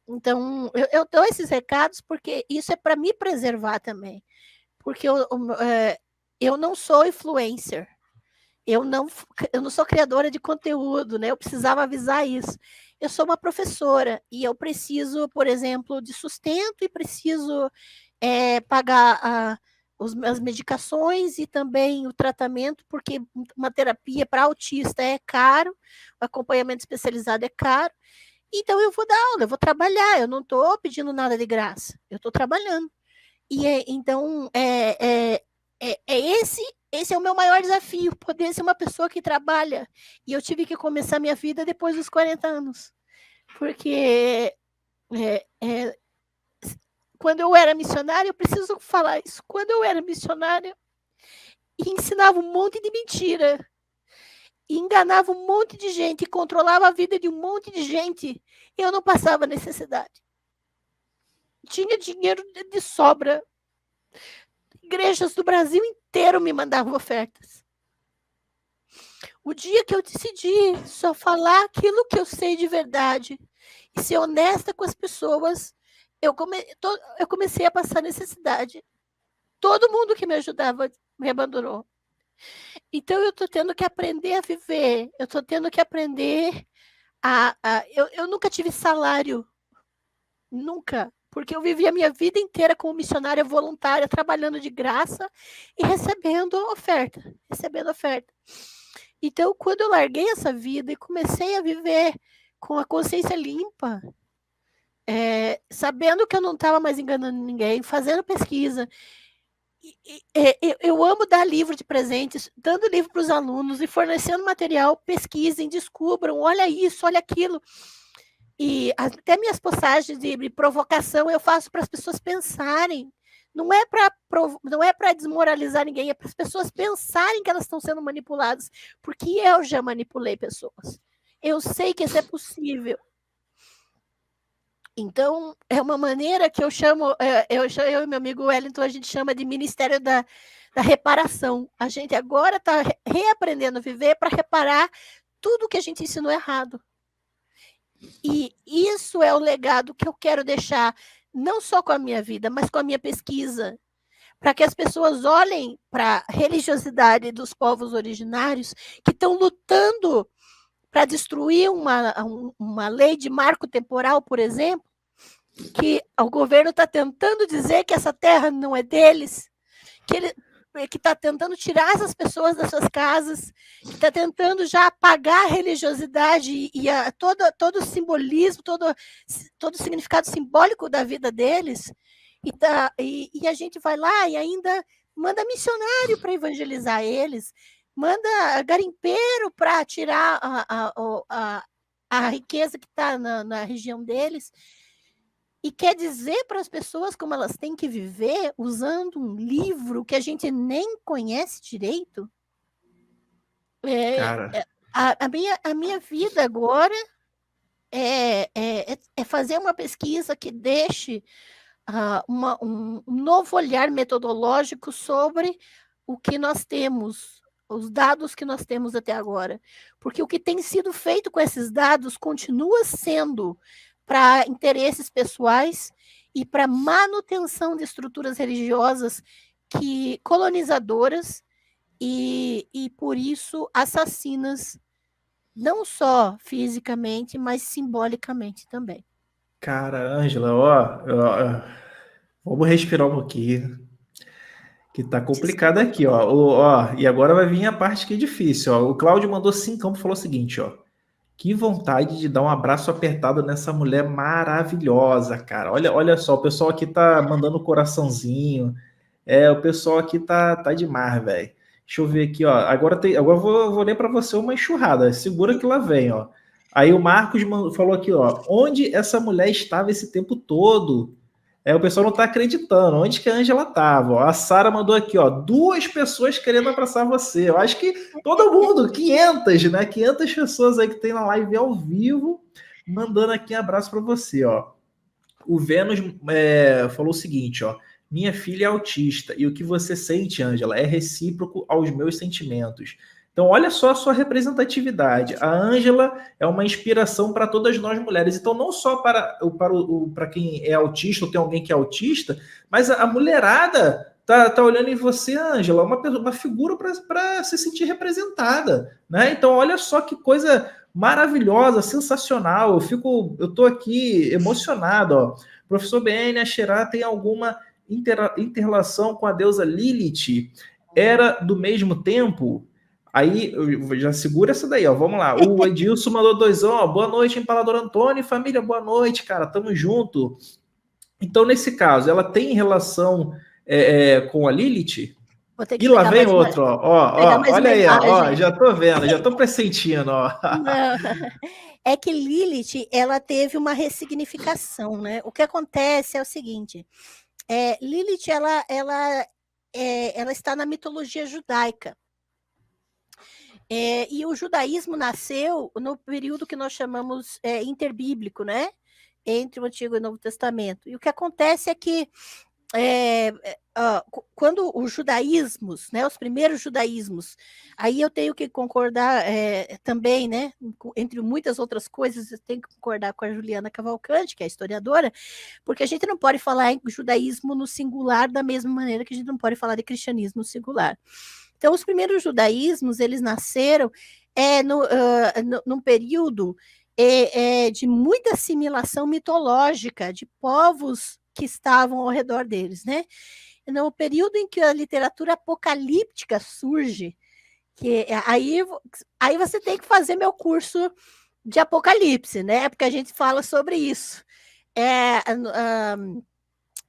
[SPEAKER 1] Então, eu dou esses recados porque isso é para me preservar também. Porque eu não sou influencer, eu não sou criadora de conteúdo, né? Eu precisava avisar isso. Eu sou uma professora e eu preciso, por exemplo, de sustento e preciso pagar as medicações e também o tratamento, porque uma terapia para autista é caro, o acompanhamento especializado é caro. Então, eu vou dar aula, eu vou trabalhar, eu não estou pedindo nada de graça, eu estou trabalhando. E então, esse é o meu maior desafio, poder ser uma pessoa que trabalha. E eu tive que começar minha vida depois dos 40 anos. Porque quando eu era missionária, eu preciso falar isso, quando eu era missionária, ensinava um monte de mentira, e enganava um monte de gente, e controlava a vida de um monte de gente, e eu não passava necessidade. Tinha dinheiro de sobra. Igrejas do Brasil inteiro me mandavam ofertas. O dia que eu decidi só falar aquilo que eu sei de verdade e ser honesta com as pessoas, eu comecei a passar necessidade. Todo mundo que me ajudava me abandonou. Então, eu estou tendo que aprender a viver, eu estou tendo que aprender eu nunca tive salário, nunca, porque eu vivi a minha vida inteira como missionária voluntária, trabalhando de graça e recebendo oferta. Então, quando eu larguei essa vida e comecei a viver com a consciência limpa, sabendo que eu não estava mais enganando ninguém, fazendo pesquisa, eu amo dar livro de presentes, dando livro para os alunos e fornecendo material, pesquisem, descubram, olha isso, olha aquilo. E até minhas postagens de provocação eu faço para as pessoas pensarem. Não é para desmoralizar ninguém, é para as pessoas pensarem que elas estão sendo manipuladas, porque eu já manipulei pessoas. Eu sei que isso é possível. Então, é uma maneira que eu chamo, eu e meu amigo Wellington, a gente chama de Ministério da Reparação. A gente agora está reaprendendo a viver para reparar tudo que a gente ensinou errado. E isso é o legado que eu quero deixar, não só com a minha vida, mas com a minha pesquisa, para que as pessoas olhem para a religiosidade dos povos originários que estão lutando para destruir uma lei de marco temporal, por exemplo, que o governo está tentando dizer que essa terra não é deles, que está tentando tirar essas pessoas das suas casas, que está tentando já apagar a religiosidade e todo o simbolismo, todo o significado simbólico da vida deles, e a gente vai lá e ainda manda missionário para evangelizar eles, manda garimpeiro para tirar a riqueza que está na região deles. e quer dizer para as pessoas como elas têm que viver usando um livro que a gente nem conhece direito.
[SPEAKER 2] Cara,
[SPEAKER 1] A minha vida agora é fazer uma pesquisa que deixe um novo olhar metodológico sobre o que nós temos, os dados que nós temos até agora. Porque o que tem sido feito com esses dados continua sendo para interesses pessoais e para manutenção de estruturas religiosas colonizadoras e, por isso, assassinas, não só fisicamente, mas simbolicamente também.
[SPEAKER 2] cara, Ângela, ó, vamos respirar um pouquinho, que tá complicado
[SPEAKER 1] Desculpa.
[SPEAKER 2] aqui, ó. E agora vai vir a parte que é difícil, ó. O Cláudio mandou 5 e falou o seguinte, ó. Que vontade de dar um abraço apertado nessa mulher maravilhosa, cara. Olha só, o pessoal aqui tá mandando coraçãozinho. O pessoal aqui tá demais, velho. Deixa eu ver aqui, ó. Agora eu vou ler para você uma enxurrada. Segura que lá vem, ó. Aí o Marcos falou aqui, ó. Onde essa mulher estava esse tempo todo? O pessoal não tá acreditando. Onde que a Ângela tava? Ó. A Sara mandou aqui, ó. 2 pessoas querendo abraçar você. Eu acho que todo mundo, 500, né? 500 pessoas aí que tem na live ao vivo, mandando aqui um abraço para você, ó. O Vênus falou o seguinte, ó. Minha filha é autista e o que você sente, Ângela, é recíproco aos meus sentimentos. Então, olha só a sua representatividade. A Ângela é uma inspiração para todas nós mulheres. Então, não só para quem é autista ou tem alguém que é autista, mas a mulherada tá olhando em você, Ângela, uma figura para se sentir representada, né? Então, olha só que coisa maravilhosa, sensacional. Eu tô aqui emocionado, ó. Professor BN, a Xerá tem alguma interrelação com a deusa Lilith? Era do mesmo tempo? Aí, já segura essa daí, ó. Vamos lá. O Edilson mandou 2, ó. Boa noite, Empalador Antônio e família. Boa noite, cara. Tamo junto. Então, nesse caso, ela tem relação com a Lilith? E lá vem outro, ó. Olha aí, ó. Já tô vendo, já tô pressentindo, ó.
[SPEAKER 1] Não. É que Lilith, ela teve uma ressignificação, né? O que acontece é o seguinte: Lilith, ela está na mitologia judaica. E o judaísmo nasceu no período que nós chamamos interbíblico, né? Entre o Antigo e o Novo Testamento. E o que acontece é que quando os judaísmos, né, os primeiros judaísmos, aí eu tenho que concordar também, né, entre muitas outras coisas, eu tenho que concordar com a Juliana Cavalcante, que é historiadora, porque a gente não pode falar em judaísmo no singular da mesma maneira que a gente não pode falar de cristianismo no singular. Então, os primeiros judaísmos, eles nasceram num período de muita assimilação mitológica de povos que estavam ao redor deles, né? No período em que a literatura apocalíptica surge, que aí você tem que fazer meu curso de Apocalipse, né? Porque a gente fala sobre isso.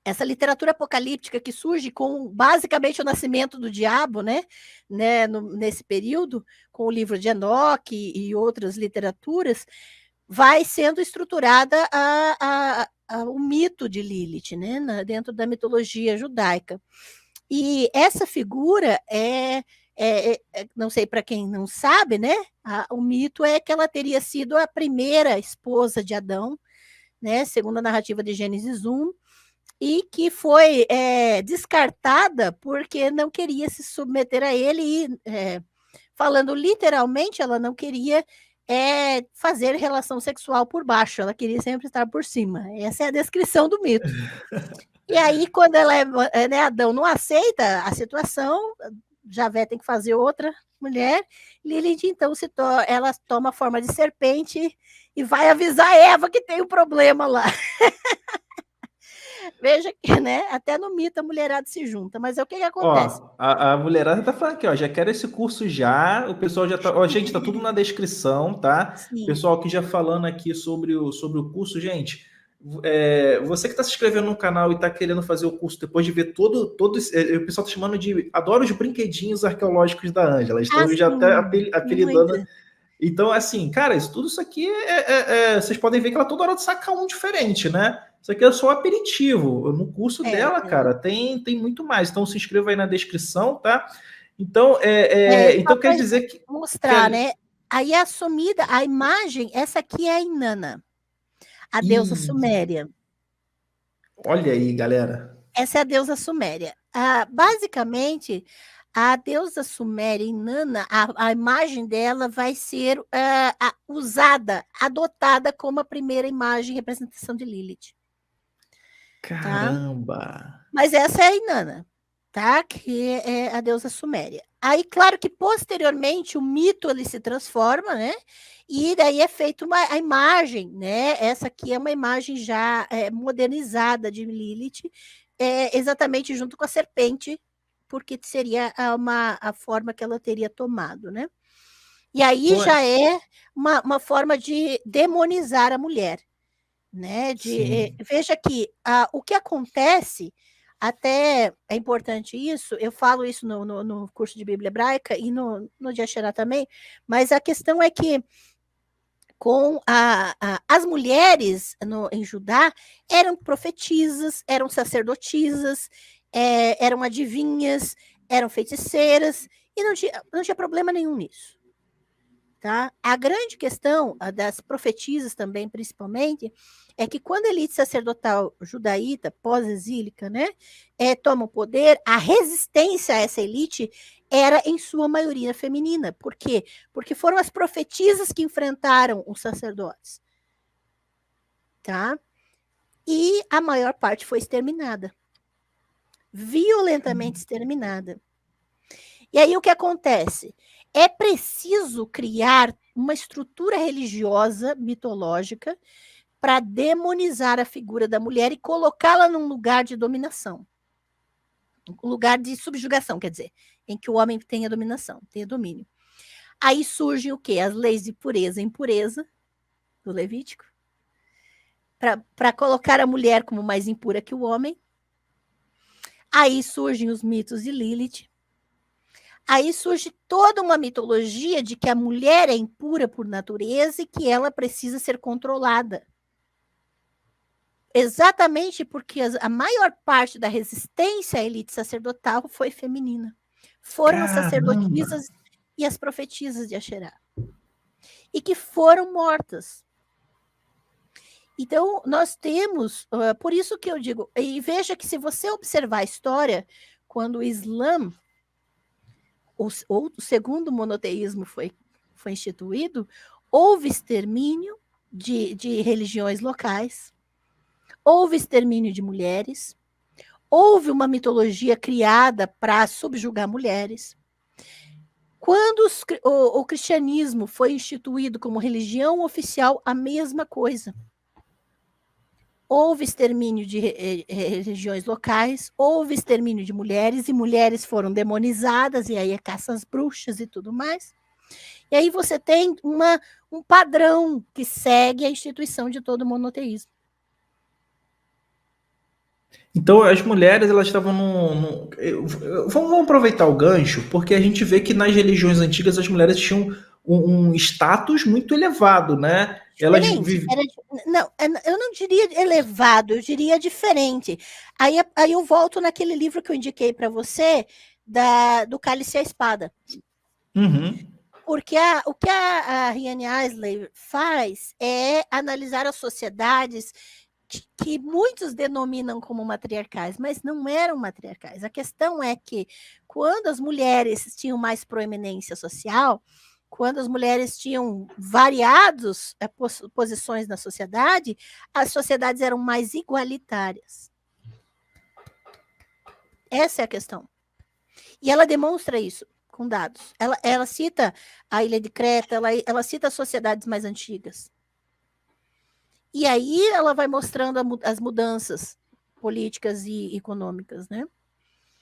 [SPEAKER 1] Essa literatura apocalíptica que surge com basicamente o nascimento do diabo, né, nesse período, com o livro de Enoque e outras literaturas, vai sendo estruturada o mito de Lilith, né, dentro da mitologia judaica. E essa figura não sei para quem não sabe, né, o mito é que ela teria sido a primeira esposa de Adão, né, segundo a narrativa de Gênesis 1, e que foi descartada porque não queria se submeter a ele e, falando literalmente, ela não queria fazer relação sexual por baixo, ela queria sempre estar por cima. Essa é a descrição do mito. E aí, quando Adão não aceita a situação, Javé tem que fazer outra mulher, Lilith, então, ela toma a forma de serpente e vai avisar Eva que tem um problema lá. Veja que, né, até no mito a mulherada se junta, mas o que acontece?
[SPEAKER 2] Ó, a mulherada tá falando aqui, ó, já quero esse curso já, o pessoal já tá, ó, gente, tá tudo na descrição, tá?
[SPEAKER 1] Sim.
[SPEAKER 2] Pessoal aqui já falando aqui sobre o curso, gente, você que tá se inscrevendo no canal e tá querendo fazer o curso depois de ver todo o pessoal tá chamando de, adoro os brinquedinhos arqueológicos da Ângela, então eu já até apelidando. Muito. Então, assim, cara, isso aqui vocês podem ver que ela toda hora saca um diferente, né? Isso aqui é só um aperitivo. No curso dela,
[SPEAKER 1] É.
[SPEAKER 2] cara, tem muito mais. Então se inscreva aí na descrição, tá? Então,
[SPEAKER 1] Só
[SPEAKER 2] então quer
[SPEAKER 1] para
[SPEAKER 2] dizer que
[SPEAKER 1] mostrar, né? Aí é assumida a imagem, essa aqui é a Inanna, a deusa
[SPEAKER 2] Ih,
[SPEAKER 1] suméria.
[SPEAKER 2] olha aí, galera.
[SPEAKER 1] Essa é a deusa suméria. Basicamente, a deusa suméria Inanna, a imagem dela vai ser usada, adotada como a primeira imagem e representação de Lilith. Tá?
[SPEAKER 2] Caramba!
[SPEAKER 1] Mas essa é a Inanna, tá? Que é a deusa suméria. Aí, claro que posteriormente o mito ele se transforma, né? E daí é feita a imagem, né? Essa aqui é uma imagem já modernizada de Lilith, exatamente junto com a serpente, porque seria a forma que ela teria tomado, né? E aí
[SPEAKER 2] Pô,
[SPEAKER 1] já é uma forma de demonizar a mulher, né?
[SPEAKER 2] sim.
[SPEAKER 1] Veja que o que acontece, até é importante isso, eu falo isso no curso de Bíblia Hebraica e no de Asherá também, mas a questão é que com as mulheres em Judá eram profetisas, eram sacerdotisas, eram adivinhas, eram feiticeiras, e não tinha problema nenhum nisso. Tá? A grande questão das profetisas também, principalmente, é que quando a elite sacerdotal judaíta, pós-exílica, né, toma o poder, a resistência a essa elite era, em sua maioria, feminina. Por quê? Porque foram as profetisas que enfrentaram os sacerdotes. Tá? E a maior parte foi exterminada. Violentamente exterminada. E aí o que acontece? É preciso criar uma estrutura religiosa, mitológica, para demonizar a figura da mulher e colocá-la num lugar de dominação. Um lugar de subjugação, quer dizer, em que o homem tenha dominação, tenha domínio. Aí surgem o quê? As leis de pureza e impureza do Levítico, para colocar a mulher como mais impura que o homem. Aí surgem os mitos de Lilith. Aí surge toda uma mitologia de que a mulher é impura por natureza e que ela precisa ser controlada. Exatamente porque a maior parte da resistência à elite sacerdotal foi feminina. Foram as
[SPEAKER 2] Caramba!
[SPEAKER 1] sacerdotisas e as profetisas de Asherá. E que foram mortas. Então, nós temos, por isso que eu digo, e veja que se você observar a história, quando o Islã, o segundo monoteísmo foi instituído, houve extermínio de religiões locais, houve extermínio de mulheres, houve uma mitologia criada para subjugar mulheres. Quando o cristianismo foi instituído como religião oficial, a mesma coisa. Houve extermínio de religiões locais, houve extermínio de mulheres, e mulheres foram demonizadas, e aí é caça às bruxas e tudo mais. E aí você tem um padrão que segue a instituição de todo o monoteísmo.
[SPEAKER 2] Então as mulheres elas estavam vamos aproveitar o gancho, porque a gente vê que nas religiões antigas as mulheres tinham um status muito elevado, né? Elas
[SPEAKER 1] Diferente. Não, eu não diria elevado, eu diria diferente. Aí eu volto naquele livro que eu indiquei para você, do Cálice e a Espada.
[SPEAKER 2] Uhum.
[SPEAKER 1] Porque o que a Riane Eisler faz é analisar as sociedades que muitos denominam como matriarcais, mas não eram matriarcais. A questão é que, quando as mulheres tinham mais proeminência social, quando as mulheres tinham variadas posições na sociedade, as sociedades eram mais igualitárias. Essa é a questão. E ela demonstra isso com dados. Ela cita a Ilha de Creta, ela cita as sociedades mais antigas. E aí ela vai mostrando as mudanças políticas e econômicas, né?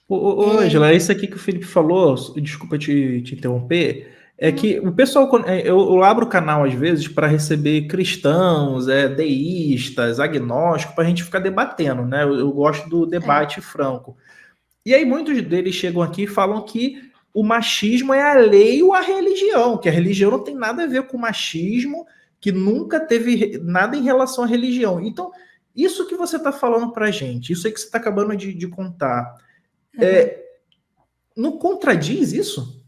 [SPEAKER 2] Ô, Angela, isso aqui que o Felipe falou, desculpa te interromper, é que o pessoal, eu abro o canal às vezes para receber cristãos, deístas, agnósticos, para a gente ficar debatendo, né? Eu gosto do debate franco. E aí muitos deles chegam aqui e falam que o machismo é alheio à religião, que a religião não tem nada a ver com o machismo, que nunca teve nada em relação à religião. Então, isso que você está falando para a gente, isso aí que você está acabando de contar,
[SPEAKER 1] Uhum.
[SPEAKER 2] não contradiz isso?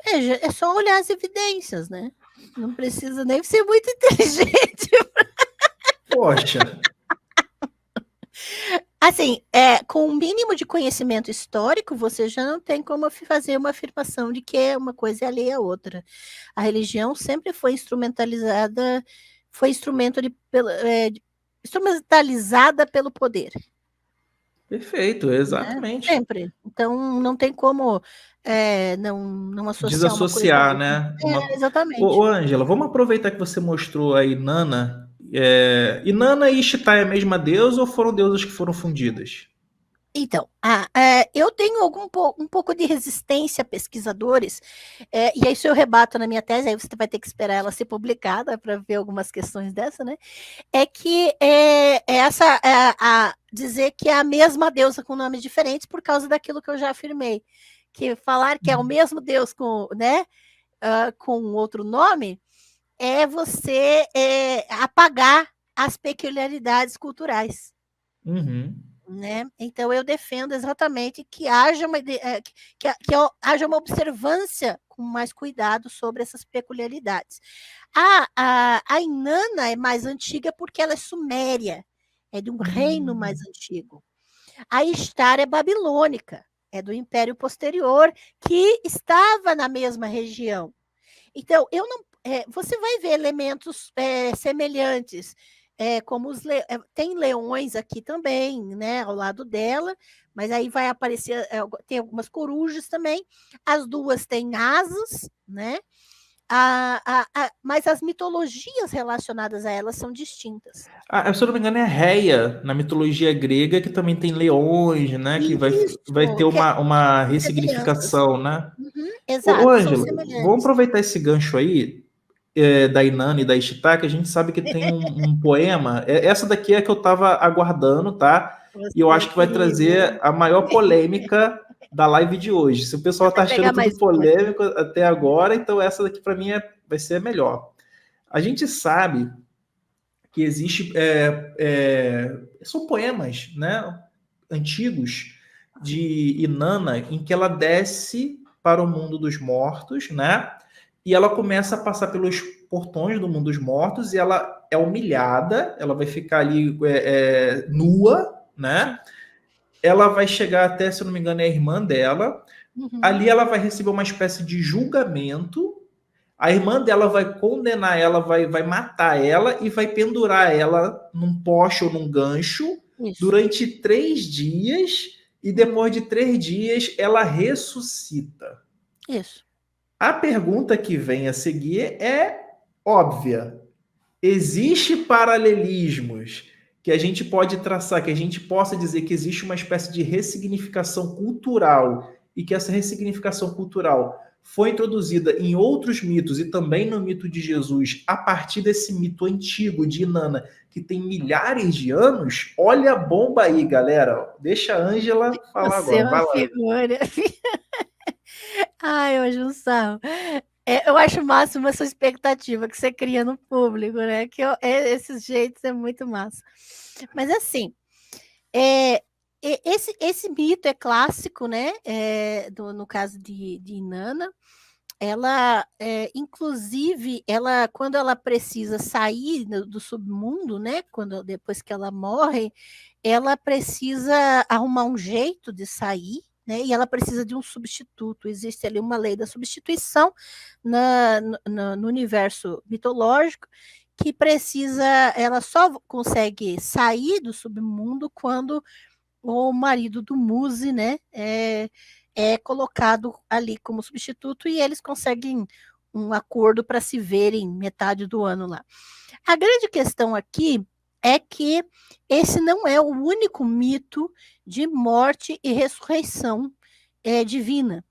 [SPEAKER 1] Veja, é só olhar as evidências, né? Não precisa nem ser muito inteligente.
[SPEAKER 2] Poxa,
[SPEAKER 1] Assim, com o mínimo de conhecimento histórico, você já não tem como fazer uma afirmação de que uma coisa é alheia à outra. A religião sempre foi instrumentalizada, foi instrumentalizada pelo poder,
[SPEAKER 2] perfeito,
[SPEAKER 1] né?
[SPEAKER 2] exatamente.
[SPEAKER 1] Sempre. Então, não tem como não associar uma coisa à
[SPEAKER 2] Desassociar,
[SPEAKER 1] outra.
[SPEAKER 2] né? Ô,
[SPEAKER 1] Exatamente.
[SPEAKER 2] Ângela, vamos aproveitar que você mostrou aí Nana. Inanna e Ishtar é a mesma deusa ou foram deusas que foram fundidas?
[SPEAKER 1] Então, eu tenho um pouco de resistência a pesquisadores, e isso eu rebato na minha tese, aí você vai ter que esperar ela ser publicada para ver algumas questões dessa, né? É que dizer que é a mesma deusa com nomes diferentes por causa daquilo que eu já afirmei. Que falar que é o mesmo Deus com, né, com outro nome é você apagar as peculiaridades culturais.
[SPEAKER 2] Uhum.
[SPEAKER 1] Né? Então, eu defendo exatamente que haja haja uma observância com mais cuidado sobre essas peculiaridades. A Inanna é mais antiga porque ela é suméria, é de um reino mais antigo. A Ishtar é babilônica, é do império posterior, que estava na mesma região. Então, eu não, você vai ver elementos semelhantes, como tem leões aqui também, né, ao lado dela, mas aí vai aparecer, tem algumas corujas também, as duas têm asas, né, mas as mitologias relacionadas a elas são distintas.
[SPEAKER 2] Se eu não me engano, é Reia, na mitologia grega, que também tem leões, né? Que vai
[SPEAKER 1] Isso,
[SPEAKER 2] ter
[SPEAKER 1] que
[SPEAKER 2] uma
[SPEAKER 1] são semelhanças.
[SPEAKER 2] ressignificação, né?
[SPEAKER 1] Uhum,
[SPEAKER 2] Ô,
[SPEAKER 1] exato, são
[SPEAKER 2] Ângelo, vamos
[SPEAKER 1] semelhantes.
[SPEAKER 2] aproveitar esse gancho aí, da Inanna e da Ishtar, que a gente sabe que tem um poema. Essa daqui é a que eu estava aguardando, tá? E eu
[SPEAKER 1] Você
[SPEAKER 2] acho que vai
[SPEAKER 1] queria
[SPEAKER 2] trazer a maior polêmica da live de hoje. Se o pessoal tá
[SPEAKER 1] vai
[SPEAKER 2] achando
[SPEAKER 1] pegar
[SPEAKER 2] tudo
[SPEAKER 1] mais uma.
[SPEAKER 2] polêmico até agora, então essa daqui para mim vai ser a melhor. A gente sabe que existe são poemas, né, antigos de Inanna em que ela desce para o mundo dos mortos, né? E ela começa a passar pelos portões do mundo dos mortos e ela é humilhada, ela vai ficar ali nua, né? Ela vai chegar até, se eu não me engano, é a irmã dela.
[SPEAKER 1] Uhum.
[SPEAKER 2] Ali ela vai receber uma espécie de julgamento. A irmã dela vai condenar ela, vai matar ela e vai pendurar ela num poste ou num gancho
[SPEAKER 1] Isso,
[SPEAKER 2] durante 3 dias. E depois de 3 dias ela ressuscita.
[SPEAKER 1] isso.
[SPEAKER 2] A pergunta que vem a seguir é óbvia. Existe paralelismos que a gente pode traçar, que a gente possa dizer que existe uma espécie de ressignificação cultural e que essa ressignificação cultural foi introduzida em outros mitos e também no mito de Jesus a partir desse mito antigo de Inanna, que tem milhares de anos? Olha a bomba aí, galera. Deixa a Ângela falar
[SPEAKER 1] Você é
[SPEAKER 2] agora.
[SPEAKER 1] uma
[SPEAKER 2] Vai lá.
[SPEAKER 1] figura. Ai, hoje um sarro. Eu acho máximo essa expectativa que você cria no público, né? Esses jeitos é muito massa. Mas assim, esse mito é clássico, né? No caso de Inanna, ela, inclusive, quando ela precisa sair do submundo, né? Depois que ela morre, ela precisa arrumar um jeito de sair, né? E ela precisa de um substituto. Existe ali uma lei da substituição no universo mitológico que ela só consegue sair do submundo quando o marido do Muse, né, é colocado ali como substituto e eles conseguem um acordo para se verem metade do ano lá. A grande questão aqui é que esse não é o único mito de morte e ressurreição divina.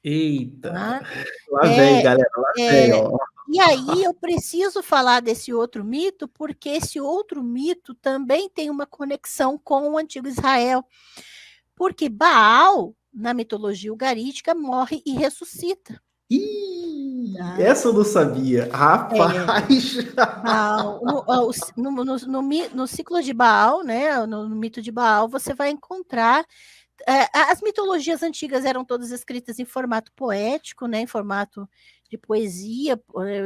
[SPEAKER 2] Eita,
[SPEAKER 1] Tá?
[SPEAKER 2] lá vem,
[SPEAKER 1] É,
[SPEAKER 2] galera, lá vem,
[SPEAKER 1] é,
[SPEAKER 2] ó.
[SPEAKER 1] e aí eu preciso falar desse outro mito, porque esse outro mito também tem uma conexão com o antigo Israel. Porque Baal, na mitologia ugarítica, morre e ressuscita.
[SPEAKER 2] Ih,
[SPEAKER 1] Tá?
[SPEAKER 2] essa eu não sabia.
[SPEAKER 1] É,
[SPEAKER 2] Rapaz!
[SPEAKER 1] Baal, no ciclo de Baal, né, no mito de Baal, você vai encontrar. As mitologias antigas eram todas escritas em formato poético, né, em formato de poesia,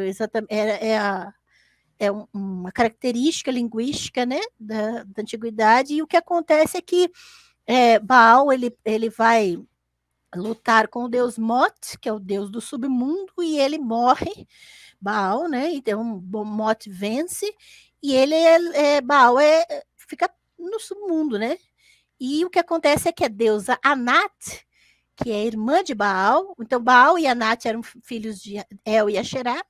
[SPEAKER 1] exatamente, uma característica linguística, né, da antiguidade, e o que acontece é que Baal ele vai lutar com o deus Mot, que é o deus do submundo, e ele morre, Baal, né? Então Mot vence, e ele Baal fica no submundo, né? E o que acontece é que a deusa Anat, que é irmã de Baal, então Baal e Anat eram filhos de El e Asherá.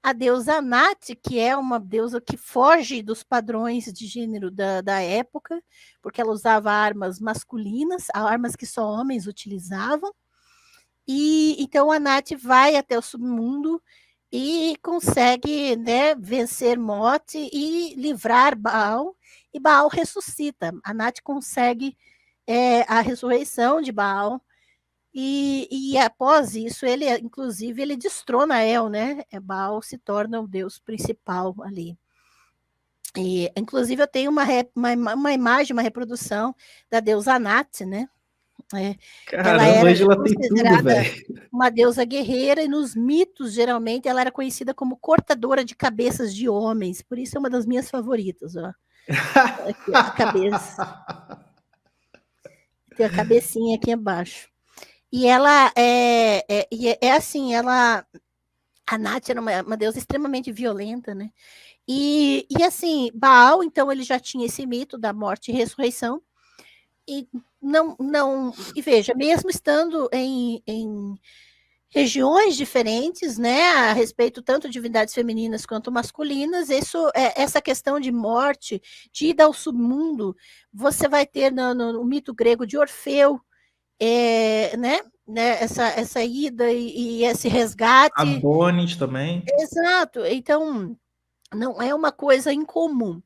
[SPEAKER 1] A deusa Anat, que é uma deusa que foge dos padrões de gênero da época, porque ela usava armas masculinas, armas que só homens utilizavam. E então a Nath vai até o submundo e consegue, né, vencer Mote e livrar Baal, e Baal ressuscita. A Nath consegue a ressurreição de Baal, e após isso, inclusive, ele destrona El, né? Baal se torna o deus principal ali. E, inclusive, eu tenho uma imagem, uma reprodução da deusa Anat, né? Ela
[SPEAKER 2] Caramba, a
[SPEAKER 1] era
[SPEAKER 2] Angela tem tudo,
[SPEAKER 1] considerada
[SPEAKER 2] velho.
[SPEAKER 1] uma deusa guerreira, e nos mitos, geralmente, ela era conhecida como cortadora de cabeças de homens. Por isso é uma das minhas favoritas, ó. Aqui, a cabeça. Tem a cabecinha aqui embaixo. E ela assim, a Nath era uma deusa extremamente violenta, né? E assim, Baal, então, ele já tinha esse mito da morte e ressurreição, e e veja, mesmo estando em regiões diferentes, né, a respeito tanto de divindades femininas quanto masculinas, essa questão de morte, de ida ao submundo, você vai ter no mito grego de Orfeu, né, essa ida e esse resgate.
[SPEAKER 2] Adonis também.
[SPEAKER 1] Exato. Então, não é uma coisa incomum.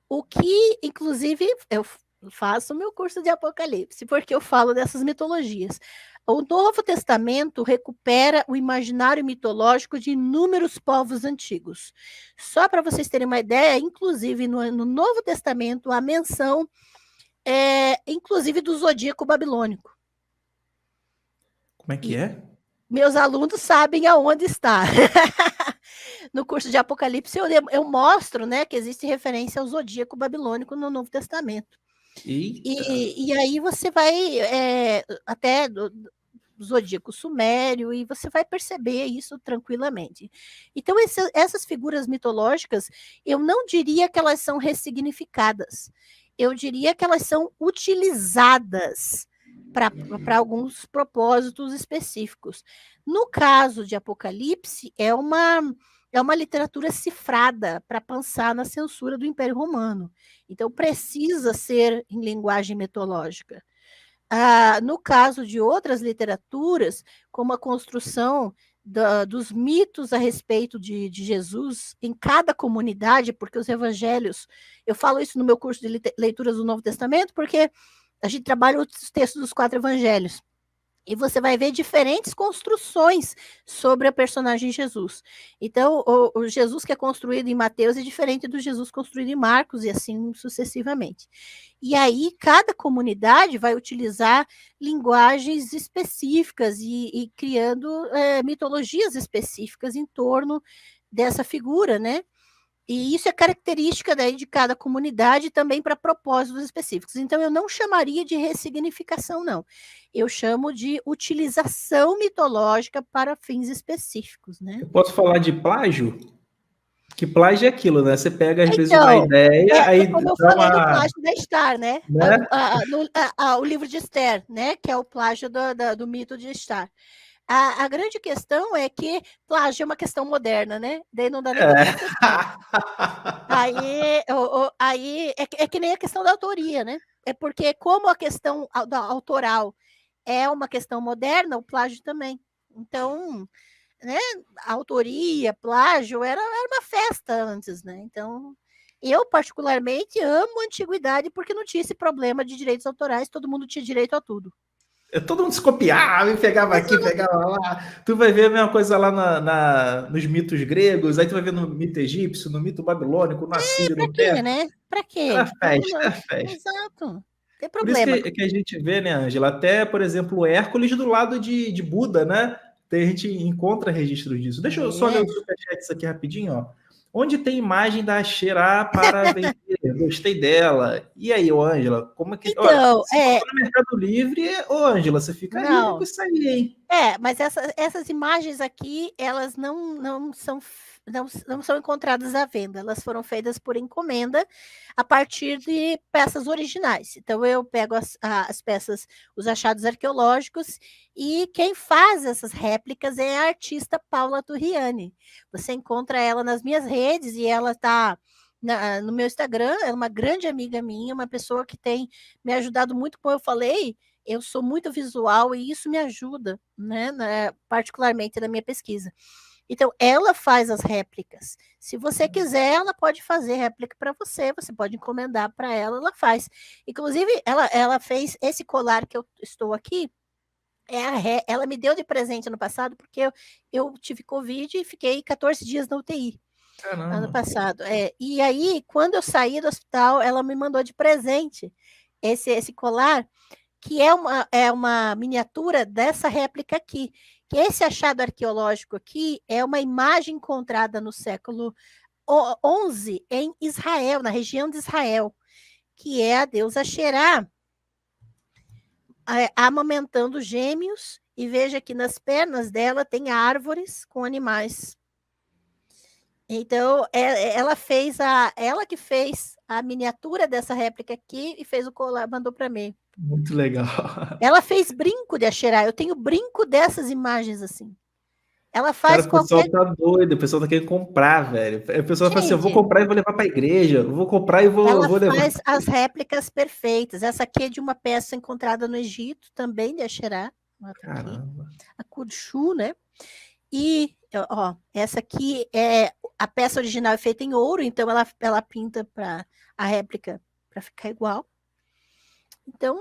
[SPEAKER 1] O que, inclusive, eu faço o meu curso de Apocalipse, porque eu falo dessas mitologias. O Novo Testamento recupera o imaginário mitológico de inúmeros povos antigos. Só para vocês terem uma ideia, inclusive no Novo Testamento, há menção, inclusive, do zodíaco babilônico.
[SPEAKER 2] Como é que é?
[SPEAKER 1] Meus alunos sabem aonde está. No curso de Apocalipse, eu mostro, né, que existe referência ao zodíaco babilônico no Novo Testamento. E aí você vai até do zodíaco sumério, e você vai perceber isso tranquilamente. Então, essas figuras mitológicas, eu não diria que elas são ressignificadas, eu diria que elas são utilizadas para alguns propósitos específicos. No caso de Apocalipse, é uma literatura cifrada para pensar na censura do Império Romano. Então, precisa ser em linguagem mitológica. No caso de outras literaturas, como a construção dos mitos a respeito de Jesus em cada comunidade, porque os evangelhos, eu falo isso no meu curso de leituras do Novo Testamento, porque a gente trabalha os textos dos 4 evangelhos. E você vai ver diferentes construções sobre a personagem Jesus. Então, o Jesus que é construído em Mateus é diferente do Jesus construído em Marcos, e assim sucessivamente. E aí, cada comunidade vai utilizar linguagens específicas e criando mitologias específicas em torno dessa figura, né? E isso é característica daí de cada comunidade, também para propósitos específicos. Então, eu não chamaria de ressignificação, não. Eu chamo de utilização mitológica para fins específicos, né?
[SPEAKER 2] Eu posso falar de plágio? Que plágio é aquilo, né? Você pega, às vezes, uma
[SPEAKER 1] Então,
[SPEAKER 2] ideia, aí
[SPEAKER 1] como eu
[SPEAKER 2] dá
[SPEAKER 1] falei do
[SPEAKER 2] uma...
[SPEAKER 1] plágio da Esther, né?
[SPEAKER 2] Né?
[SPEAKER 1] O livro de Esther, né? Que é o plágio do mito de Esther. A grande questão é que plágio é uma questão moderna, né? Daí não dá nem para discutir. Aí é que nem a questão da autoria, né? É porque, como a questão da autoral é uma questão moderna, o plágio também. Então, né, a autoria, plágio, era uma festa antes, né? Então, eu particularmente amo a antiguidade porque não tinha esse problema de direitos autorais, todo mundo tinha direito a tudo.
[SPEAKER 2] Todo mundo se copiava e pegava aqui, pegava lá. Tu vai ver a mesma coisa lá nos mitos gregos, aí tu vai ver no mito egípcio, no mito babilônico, no assírio,
[SPEAKER 1] Pra
[SPEAKER 2] no
[SPEAKER 1] quê,
[SPEAKER 2] persa.
[SPEAKER 1] né? Pra
[SPEAKER 2] Era
[SPEAKER 1] quê?
[SPEAKER 2] festa, era festa.
[SPEAKER 1] Exato. Não tem
[SPEAKER 2] Por isso
[SPEAKER 1] problema.
[SPEAKER 2] que a gente vê, né, Ângela, até, por exemplo, o Hércules do lado de Buda, né? A gente encontra registros disso. Deixa eu só ler
[SPEAKER 1] É.
[SPEAKER 2] o superchat aqui rapidinho, ó. Onde tem imagem da Xerá para vender? Gostei dela. E aí, ô Ângela, como é que. Ó,
[SPEAKER 1] Então,
[SPEAKER 2] se botar no Mercado Livre, ô Ângela, você fica rica com
[SPEAKER 1] não.
[SPEAKER 2] isso aí, hein?
[SPEAKER 1] Mas essas imagens aqui, elas não são encontradas à venda, elas foram feitas por encomenda a partir de peças originais. Então, eu pego as peças, os achados arqueológicos, e quem faz essas réplicas é a artista Paula Turriani. Você encontra ela nas minhas redes e ela está no meu Instagram, é uma grande amiga minha, uma pessoa que tem me ajudado muito, como eu falei, eu sou muito visual e isso me ajuda, né, particularmente na minha pesquisa. Então, ela faz as réplicas. Se você quiser, ela pode fazer réplica para você, você pode encomendar para ela, ela faz. Inclusive, ela fez esse colar que eu estou aqui, ela me deu de presente ano passado, porque eu tive Covid e fiquei 14 dias na UTI. Ano
[SPEAKER 2] Caramba.
[SPEAKER 1] passado. E aí, quando eu saí do hospital, ela me mandou de presente esse colar, que é uma miniatura dessa réplica aqui. Que esse achado arqueológico aqui é uma imagem encontrada no século XI em Israel, na região de Israel, que é a deusa Xerá amamentando gêmeos, e veja que nas pernas dela tem árvores com animais. Então, ela que fez a miniatura dessa réplica aqui e fez o colar, mandou para mim.
[SPEAKER 2] Muito legal.
[SPEAKER 1] Ela fez brinco de Axerá. Eu tenho brinco dessas imagens assim. Ela
[SPEAKER 2] Cara,
[SPEAKER 1] faz
[SPEAKER 2] o pessoal
[SPEAKER 1] qualquer.
[SPEAKER 2] tá doido, o pessoal tá querendo comprar, velho. O pessoal fala assim: eu vou
[SPEAKER 1] Gente,
[SPEAKER 2] comprar e vou levar pra igreja, eu vou comprar e
[SPEAKER 1] ela
[SPEAKER 2] vou levar.
[SPEAKER 1] faz as réplicas perfeitas. Essa aqui é de uma peça encontrada no Egito, também de Axerá. Aqui,
[SPEAKER 2] Caramba.
[SPEAKER 1] a Kurshu, né? E, ó, essa aqui é a peça original é feita em ouro, então ela pinta para a réplica para ficar igual. Então,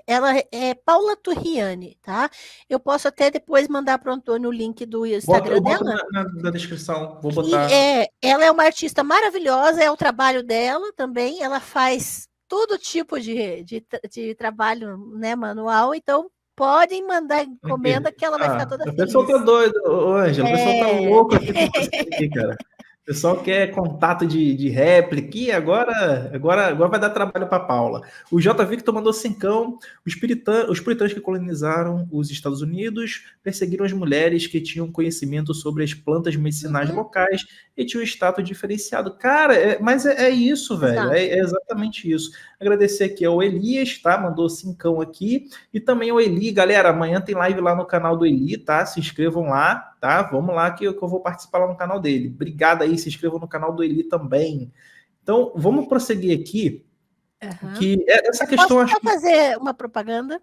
[SPEAKER 1] ela é Paula Turriani, tá? Eu posso até depois mandar para o Antônio o link do
[SPEAKER 2] Eu
[SPEAKER 1] Instagram
[SPEAKER 2] boto
[SPEAKER 1] dela.
[SPEAKER 2] na descrição, vou
[SPEAKER 1] Que
[SPEAKER 2] botar.
[SPEAKER 1] ela é uma artista maravilhosa, é o trabalho dela também. Ela faz todo tipo de trabalho, né, manual. Então, podem mandar encomenda que ela vai ficar toda
[SPEAKER 2] O pessoal tá
[SPEAKER 1] feliz.
[SPEAKER 2] doido, ô Ângelo, o pessoal tá
[SPEAKER 1] É...
[SPEAKER 2] louco aqui com você aqui, cara. O pessoal quer contato de réplica e agora vai dar trabalho para Paula. O J. Victor mandou cincão. Os puritanos que colonizaram os Estados Unidos perseguiram as mulheres que tinham conhecimento sobre as plantas medicinais
[SPEAKER 1] Uhum,
[SPEAKER 2] locais e tinham status diferenciado. Cara, mas é isso, velho.
[SPEAKER 1] exato.
[SPEAKER 2] É exatamente isso. Agradecer aqui ao Elias, tá? Mandou cincão aqui. E também o Eli, galera, amanhã tem live lá no canal do Eli, tá? Se inscrevam lá, tá? Vamos lá que eu vou participar lá no canal dele. Obrigado aí, se inscrevam no canal do Eli também. Então, vamos prosseguir aqui,
[SPEAKER 1] Uhum.
[SPEAKER 2] que essa
[SPEAKER 1] Posso
[SPEAKER 2] questão acho
[SPEAKER 1] só
[SPEAKER 2] que
[SPEAKER 1] fazer uma propaganda?
[SPEAKER 2] à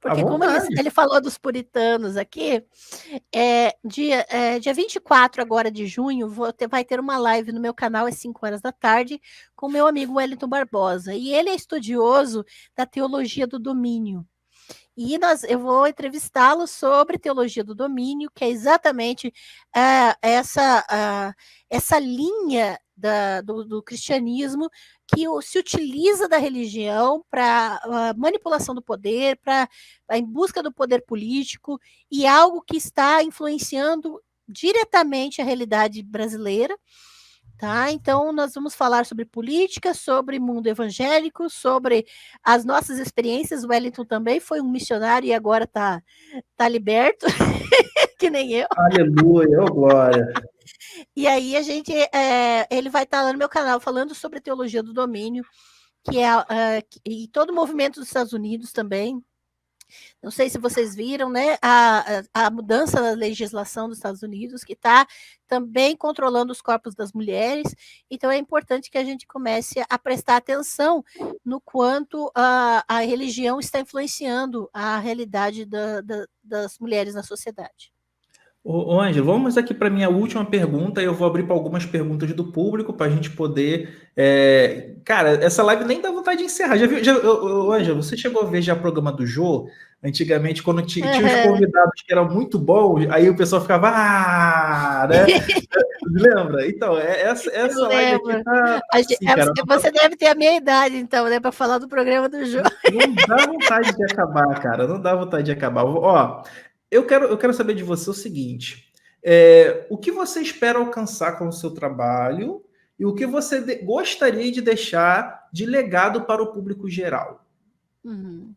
[SPEAKER 1] Porque como ele,
[SPEAKER 2] vontade.
[SPEAKER 1] ele falou dos puritanos aqui, dia 24 agora de junho, vai ter uma live no meu canal às 5 horas da tarde com meu amigo Wellington Barbosa. E ele é estudioso da teologia do domínio. E eu vou entrevistá-lo sobre teologia do domínio, que é exatamente essa linha do cristianismo que se utiliza da religião para manipulação do poder, em busca do poder político, e algo que está influenciando diretamente a realidade brasileira. Tá? Então, nós vamos falar sobre política, sobre mundo evangélico, sobre as nossas experiências. O Wellington também foi um missionário e agora tá liberto, que nem eu.
[SPEAKER 2] Aleluia, ô glória.
[SPEAKER 1] E aí ele vai estar lá no meu canal falando sobre teologia do domínio, que e todo o movimento dos Estados Unidos também. Não sei se vocês viram, né, a mudança da legislação dos Estados Unidos, que está também controlando os corpos das mulheres. Então, é importante que a gente comece a prestar atenção no quanto a religião está influenciando a realidade das mulheres na sociedade.
[SPEAKER 2] Ô, Ângelo, vamos aqui para minha última pergunta. Eu vou abrir para algumas perguntas do público para a gente poder. Cara, essa live nem dá vontade de encerrar. Já viu, Ângelo, você chegou a ver já o programa do Jô? Antigamente, quando tinha os convidados que eram muito bons, aí o pessoal ficava, né? Lembra? Então,
[SPEAKER 1] Eu
[SPEAKER 2] essa live aqui
[SPEAKER 1] lembro.
[SPEAKER 2] tá assim, cara.
[SPEAKER 1] Você deve ter a minha idade, então, né, para falar do programa do Jô.
[SPEAKER 2] Não dá vontade de acabar, cara. Não dá vontade de acabar. Ó, eu quero saber de você o seguinte: o que você espera alcançar com o seu trabalho e o que você gostaria de deixar de legado para o público geral?
[SPEAKER 1] Uhum.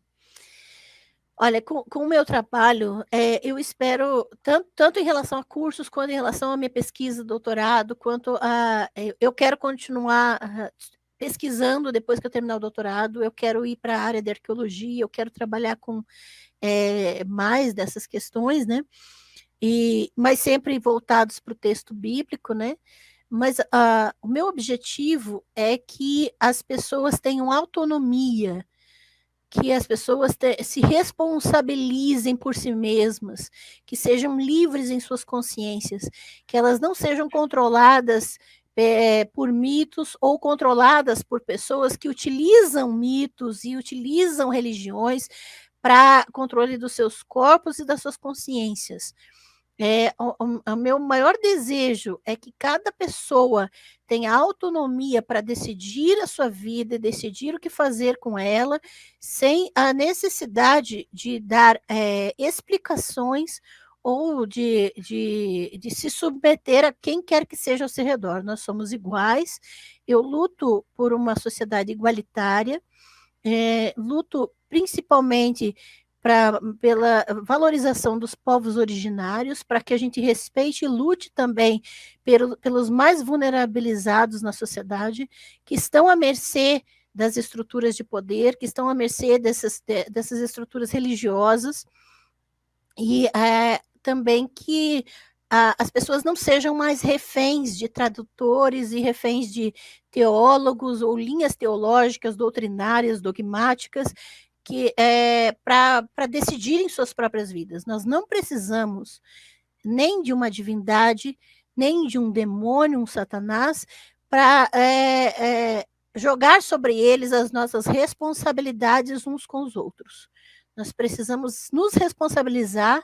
[SPEAKER 1] Olha, com o meu trabalho, eu espero, tanto em relação a cursos, quanto em relação à minha pesquisa, doutorado, quanto a. Eu quero continuar pesquisando depois que eu terminar o doutorado, eu quero ir para a área de arqueologia, eu quero trabalhar com mais dessas questões, né? Mas sempre voltados para o texto bíblico, né? Mas o meu objetivo é que as pessoas tenham autonomia, que as pessoas se responsabilizem por si mesmas, que sejam livres em suas consciências, que elas não sejam controladas por mitos ou controladas por pessoas que utilizam mitos e utilizam religiões para controle dos seus corpos e das suas consciências. O meu maior desejo é que cada pessoa tenha autonomia para decidir a sua vida, decidir o que fazer com ela, sem a necessidade de dar explicações ou de se submeter a quem quer que seja ao seu redor. Nós somos iguais, eu luto por uma sociedade igualitária, luto principalmente pela valorização dos povos originários, para que a gente respeite e lute também pelos mais vulnerabilizados na sociedade, que estão à mercê das estruturas de poder, que estão à mercê dessas estruturas religiosas, e também que as pessoas não sejam mais reféns de tradutores e reféns de teólogos ou linhas teológicas, doutrinárias, dogmáticas, para decidirem suas próprias vidas. Nós não precisamos nem de uma divindade, nem de um demônio, um satanás, para jogar sobre eles as nossas responsabilidades uns com os outros. Nós precisamos nos responsabilizar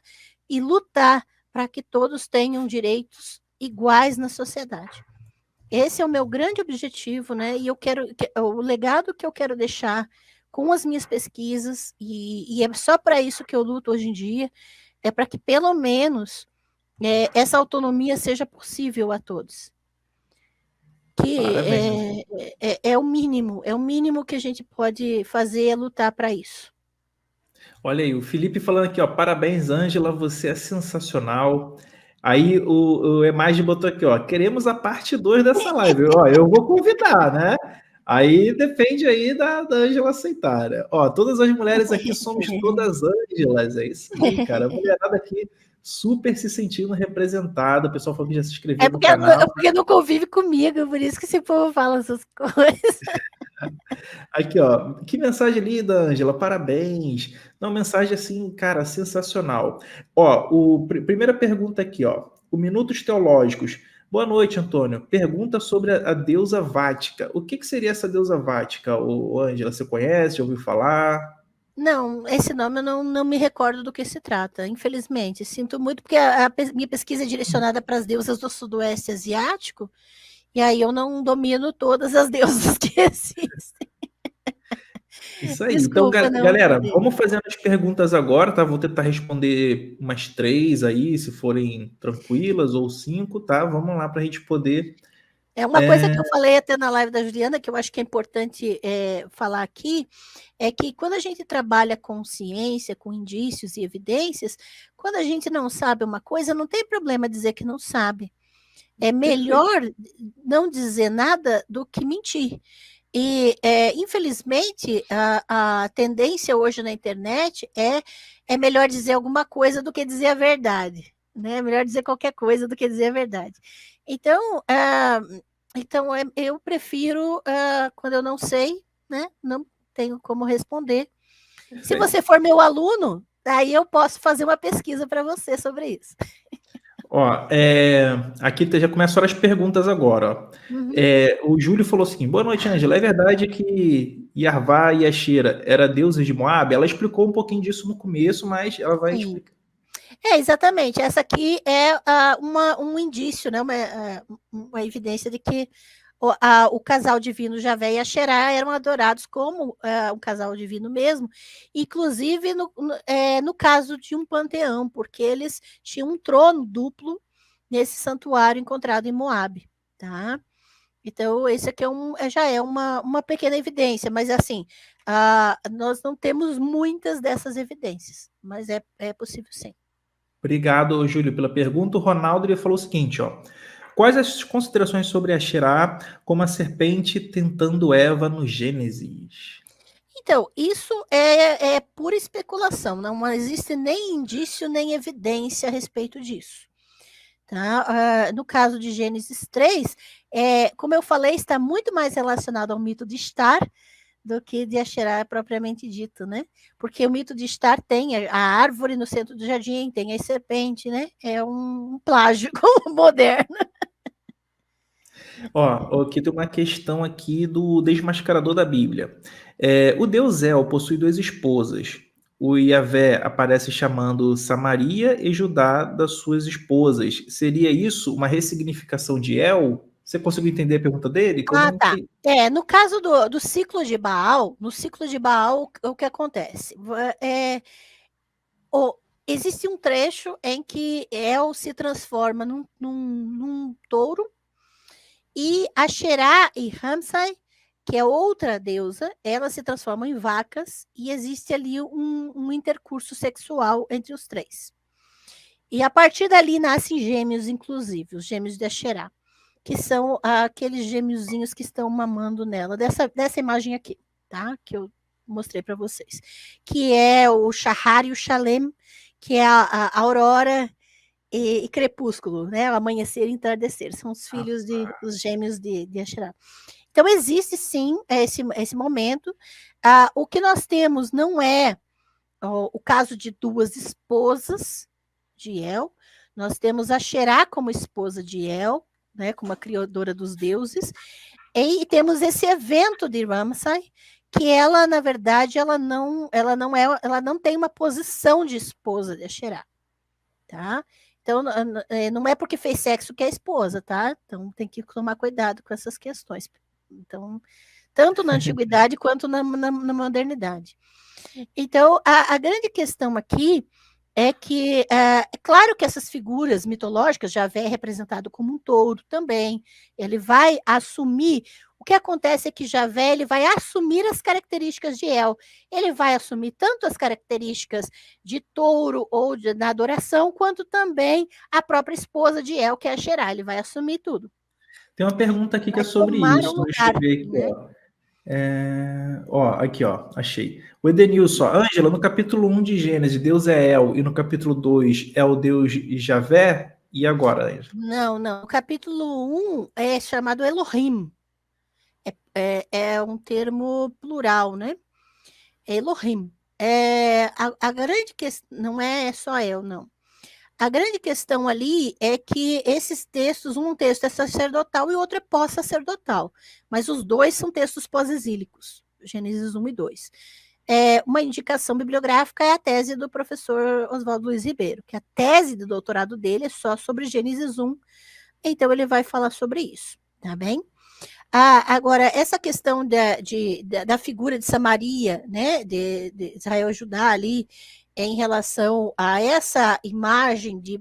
[SPEAKER 1] e lutar para que todos tenham direitos iguais na sociedade. Esse é o meu grande objetivo, né? E o legado que eu quero deixar com as minhas pesquisas, e é só para isso que eu luto hoje em dia, é para que pelo menos essa autonomia seja possível a todos. Que é o mínimo que a gente pode fazer, é lutar para isso.
[SPEAKER 2] Olha aí, o Felipe falando aqui, ó, parabéns, Ângela, você é sensacional. Aí o Emage botou aqui, ó, queremos a parte 2 dessa live. Ó, eu vou convidar, né? Aí depende aí da Ângela aceitar, né? Ó, todas as mulheres aqui somos todas Ângelas, é isso aí, cara. A mulherada aqui super se sentindo representada, o pessoal falou que já se inscreveu no canal.
[SPEAKER 1] Porque não convive comigo, por isso que esse povo fala essas coisas.
[SPEAKER 2] Aqui, ó, que mensagem linda, Ângela, parabéns. Uma mensagem assim, cara, sensacional. Ó, primeira pergunta aqui, ó, o Minutos Teológicos. Boa noite, Antônio. Pergunta sobre a deusa Vática. O que seria essa deusa Vática, Ângela? Você conhece, já ouviu falar?
[SPEAKER 1] Não, esse nome eu não me recordo do que se trata, infelizmente. Sinto muito, porque minha pesquisa é direcionada para as deusas do Sudoeste Asiático, e aí eu não domino todas as deusas que existem.
[SPEAKER 2] Isso aí.
[SPEAKER 1] Desculpa,
[SPEAKER 2] Então, galera, vamos fazendo as perguntas agora, tá? Vou tentar responder umas 3 aí, se forem tranquilas, ou 5, tá? Vamos lá para a gente poder.
[SPEAKER 1] É uma coisa que eu falei até na live da Juliana, que eu acho que é importante falar aqui, é que quando a gente trabalha com ciência, com indícios e evidências, quando a gente não sabe uma coisa, não tem problema dizer que não sabe. É melhor não dizer nada do que mentir. E, infelizmente, a tendência hoje na internet é melhor dizer alguma coisa do que dizer a verdade. Né? É melhor dizer qualquer coisa do que dizer a verdade. Então, eu prefiro, quando eu não sei, né? Não tenho como responder. Se você for meu aluno, aí eu posso fazer uma pesquisa para você sobre isso.
[SPEAKER 2] Ó, aqui já começaram as perguntas agora. Ó.
[SPEAKER 1] Uhum.
[SPEAKER 2] O Júlio falou assim: boa noite, Ângela. É verdade que Yarvá e Ashera eram deuses de Moab? Ela explicou um pouquinho disso no começo, mas ela vai
[SPEAKER 1] Sim.
[SPEAKER 2] explicar.
[SPEAKER 1] Exatamente. Essa aqui é um indício, né? Uma evidência de que o casal divino Javé e Axerá eram adorados como um casal divino mesmo, inclusive no caso de um panteão, porque eles tinham um trono duplo nesse santuário encontrado em Moab, tá? Então, esse aqui já é uma pequena evidência, mas assim, nós não temos muitas dessas evidências, mas é possível sim.
[SPEAKER 2] Obrigado, Júlio, pela pergunta. O Ronaldo ele falou o seguinte: ó. Quais as considerações sobre Ashera como a serpente tentando Eva no Gênesis?
[SPEAKER 1] Então, isso é pura especulação, não existe nem indício nem evidência a respeito disso. Tá? No caso de Gênesis 3, como eu falei, está muito mais relacionado ao mito de Estar do que de Asherah propriamente dito, né? Porque o mito de Estar tem a árvore no centro do jardim, tem a serpente, né? É um plágio moderno.
[SPEAKER 2] Ó, aqui tem uma questão aqui do desmascarador da Bíblia. O deus El possui duas esposas. O Yahvé aparece chamando Samaria e Judá das suas esposas. Seria isso uma ressignificação de El? Você conseguiu entender a pergunta dele? Que eu não
[SPEAKER 1] Tá.
[SPEAKER 2] entendi.
[SPEAKER 1] No caso do ciclo de Baal, no ciclo de Baal, o que acontece? Existe um trecho em que El se transforma num touro e Asherah e Ramsai, que é outra deusa, ela se transforma em vacas e existe ali um intercurso sexual entre os três. E a partir dali nascem gêmeos, inclusive, os gêmeos de Asherah, que são aqueles gêmeozinhos que estão mamando nela, dessa imagem aqui, tá? Que eu mostrei para vocês. Que é o Shahar e o Shalem, que é a aurora e crepúsculo, né? O amanhecer e entardecer. São os filhos os gêmeos de Asherah. Então, existe sim esse momento. O que nós temos não é o caso de duas esposas de El. Nós temos a Xerá como esposa de El, né, como a criadora dos deuses. E temos esse evento de Ramsay, que ela, na verdade, ela não tem uma posição de esposa de Xerá, tá? Então, não é porque fez sexo que é esposa, tá? Então, tem que tomar cuidado com essas questões. Então, tanto na antiguidade quanto na modernidade. Então, a grande questão aqui é que, é claro que essas figuras mitológicas, Javé é representado como um touro também, ele vai assumir, o que acontece é que Javé ele vai assumir as características de El, ele vai assumir tanto as características de touro ou na adoração, quanto também a própria esposa de El, que é a Xerá, ele vai assumir tudo.
[SPEAKER 2] Tem uma pergunta aqui que é
[SPEAKER 1] Vai
[SPEAKER 2] sobre
[SPEAKER 1] tomar o
[SPEAKER 2] isso. Deixa eu
[SPEAKER 1] lugar,
[SPEAKER 2] ver aqui,
[SPEAKER 1] né?
[SPEAKER 2] ó. Aqui, ó, achei. O Edenilson, Ângela, no capítulo 1 de Gênesis, Deus é El, e no capítulo 2 é o Deus Javé? E agora, Ângela?
[SPEAKER 1] Não. O capítulo 1 é chamado Elohim. É um termo plural, né? Elohim. A grande questão não é só eu, não. A grande questão ali é que esses textos, um texto é sacerdotal e o outro é pós-sacerdotal, mas os dois são textos pós-exílicos, Gênesis 1 e 2. Uma indicação bibliográfica é a tese do professor Oswaldo Luiz Ribeiro, que a tese do doutorado dele é só sobre Gênesis 1, então ele vai falar sobre isso, tá bem? Agora, essa questão da figura de Samaria, né, de Israel e Judá ali, em relação a essa imagem de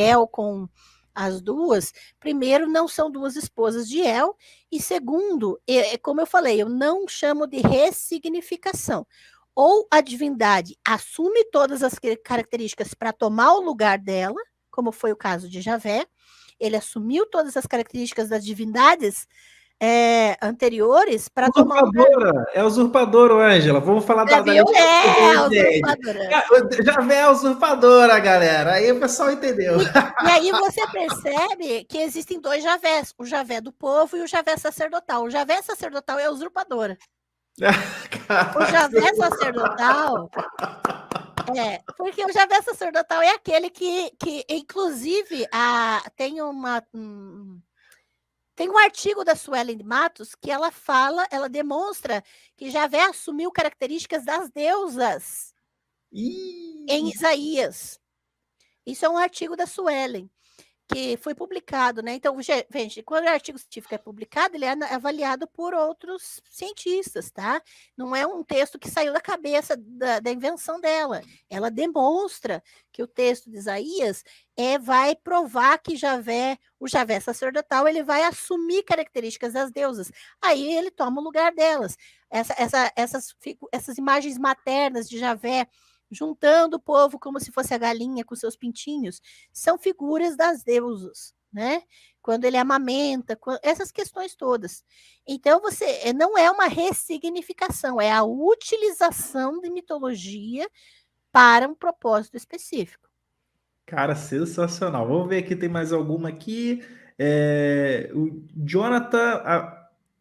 [SPEAKER 1] El com as duas, primeiro, não são duas esposas de El, e segundo, como eu falei, eu não chamo de ressignificação. Ou a divindade assume todas as características para tomar o lugar dela, como foi o caso de Javé, ele assumiu todas as características das divindades anteriores para tomar o lugar.
[SPEAKER 2] É usurpadora, Ângela. Vamos falar
[SPEAKER 1] Já
[SPEAKER 2] da
[SPEAKER 1] viu?
[SPEAKER 2] letra que entende.
[SPEAKER 1] Usurpadora.
[SPEAKER 2] Javé é usurpadora, galera. Aí o pessoal entendeu.
[SPEAKER 1] E aí você percebe que existem dois Javés, o Javé do povo e o Javé sacerdotal. O Javé sacerdotal é a usurpadora. O Javé sacerdotal Porque o Javé sacerdotal é aquele que inclusive, tem tem um artigo da Suelen Matos que ela demonstra que Javé assumiu características das deusas em Isaías. Isso é um artigo da Suelen, que foi publicado, né? Então, gente, quando o artigo científico é publicado, ele é avaliado por outros cientistas, tá? Não é um texto que saiu da cabeça da invenção dela. Ela demonstra que o texto de Isaías vai provar que o Javé sacerdotal, ele vai assumir características das deusas. Aí ele toma o lugar delas. Essas imagens maternas de Javé, juntando o povo como se fosse a galinha com seus pintinhos, são figuras das deusas, né? Quando ele amamenta, essas questões todas. Então, não é uma ressignificação, é a utilização de mitologia para um propósito específico.
[SPEAKER 2] Cara, sensacional. Vamos ver aqui, tem mais alguma aqui. O Jonathan,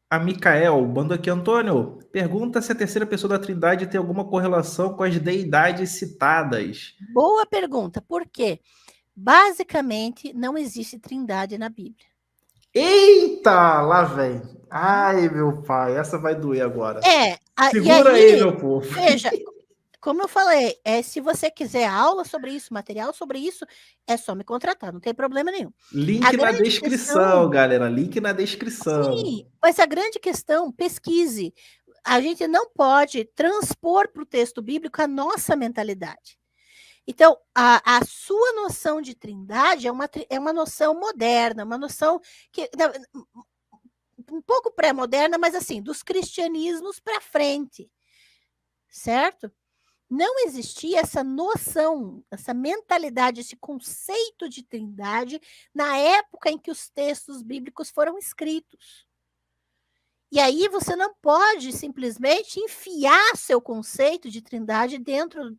[SPEAKER 2] a Micael, mandou aqui, Antônio, pergunta se a terceira pessoa da Trindade tem alguma correlação com as deidades citadas.
[SPEAKER 1] Boa pergunta. Por quê? Basicamente, não existe trindade na Bíblia.
[SPEAKER 2] Eita, lá vem. Ai, meu pai, essa vai doer agora.
[SPEAKER 1] Segura
[SPEAKER 2] aí, meu povo.
[SPEAKER 1] Veja, como eu falei, se você quiser aula sobre isso, material sobre isso, é só me contratar, não tem problema nenhum.
[SPEAKER 2] Link na descrição, galera. Link na descrição.
[SPEAKER 1] Sim, mas a grande questão, pesquise. A gente não pode transpor para o texto bíblico a nossa mentalidade. Então, a sua noção de trindade é uma noção moderna, uma noção que um pouco pré-moderna, mas assim, dos cristianismos para frente, certo? Não existia essa noção, essa mentalidade, esse conceito de trindade na época em que os textos bíblicos foram escritos. E aí você não pode simplesmente enfiar seu conceito de trindade dentro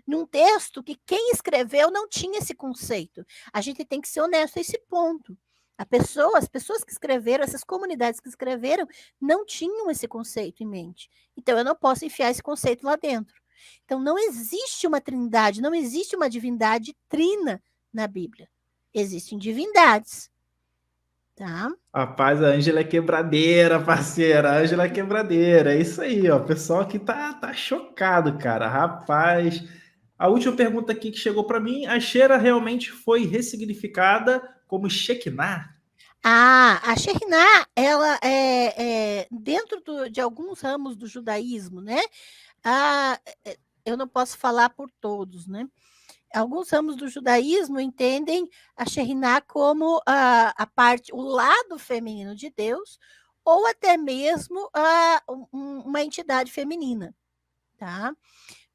[SPEAKER 1] num texto que quem escreveu não tinha esse conceito. A gente tem que ser honesto a esse ponto. As pessoas que escreveram, essas comunidades que escreveram, não tinham esse conceito em mente. Então, eu não posso enfiar esse conceito lá dentro. Então, não existe uma trindade, não existe uma divindade trina na Bíblia. Existem divindades. Tá?
[SPEAKER 2] Rapaz, a Ângela é quebradeira, parceira. A Ângela é quebradeira. É isso aí, ó. O pessoal aqui tá chocado, cara. Rapaz. A última pergunta aqui que chegou para mim: a Xera realmente foi ressignificada como Shekinah?
[SPEAKER 1] A Shekinah, ela é dentro de alguns ramos do judaísmo, né? Eu não posso falar por todos, né? Alguns ramos do judaísmo entendem a Shekinah como o lado feminino de Deus, ou até mesmo uma entidade feminina, tá?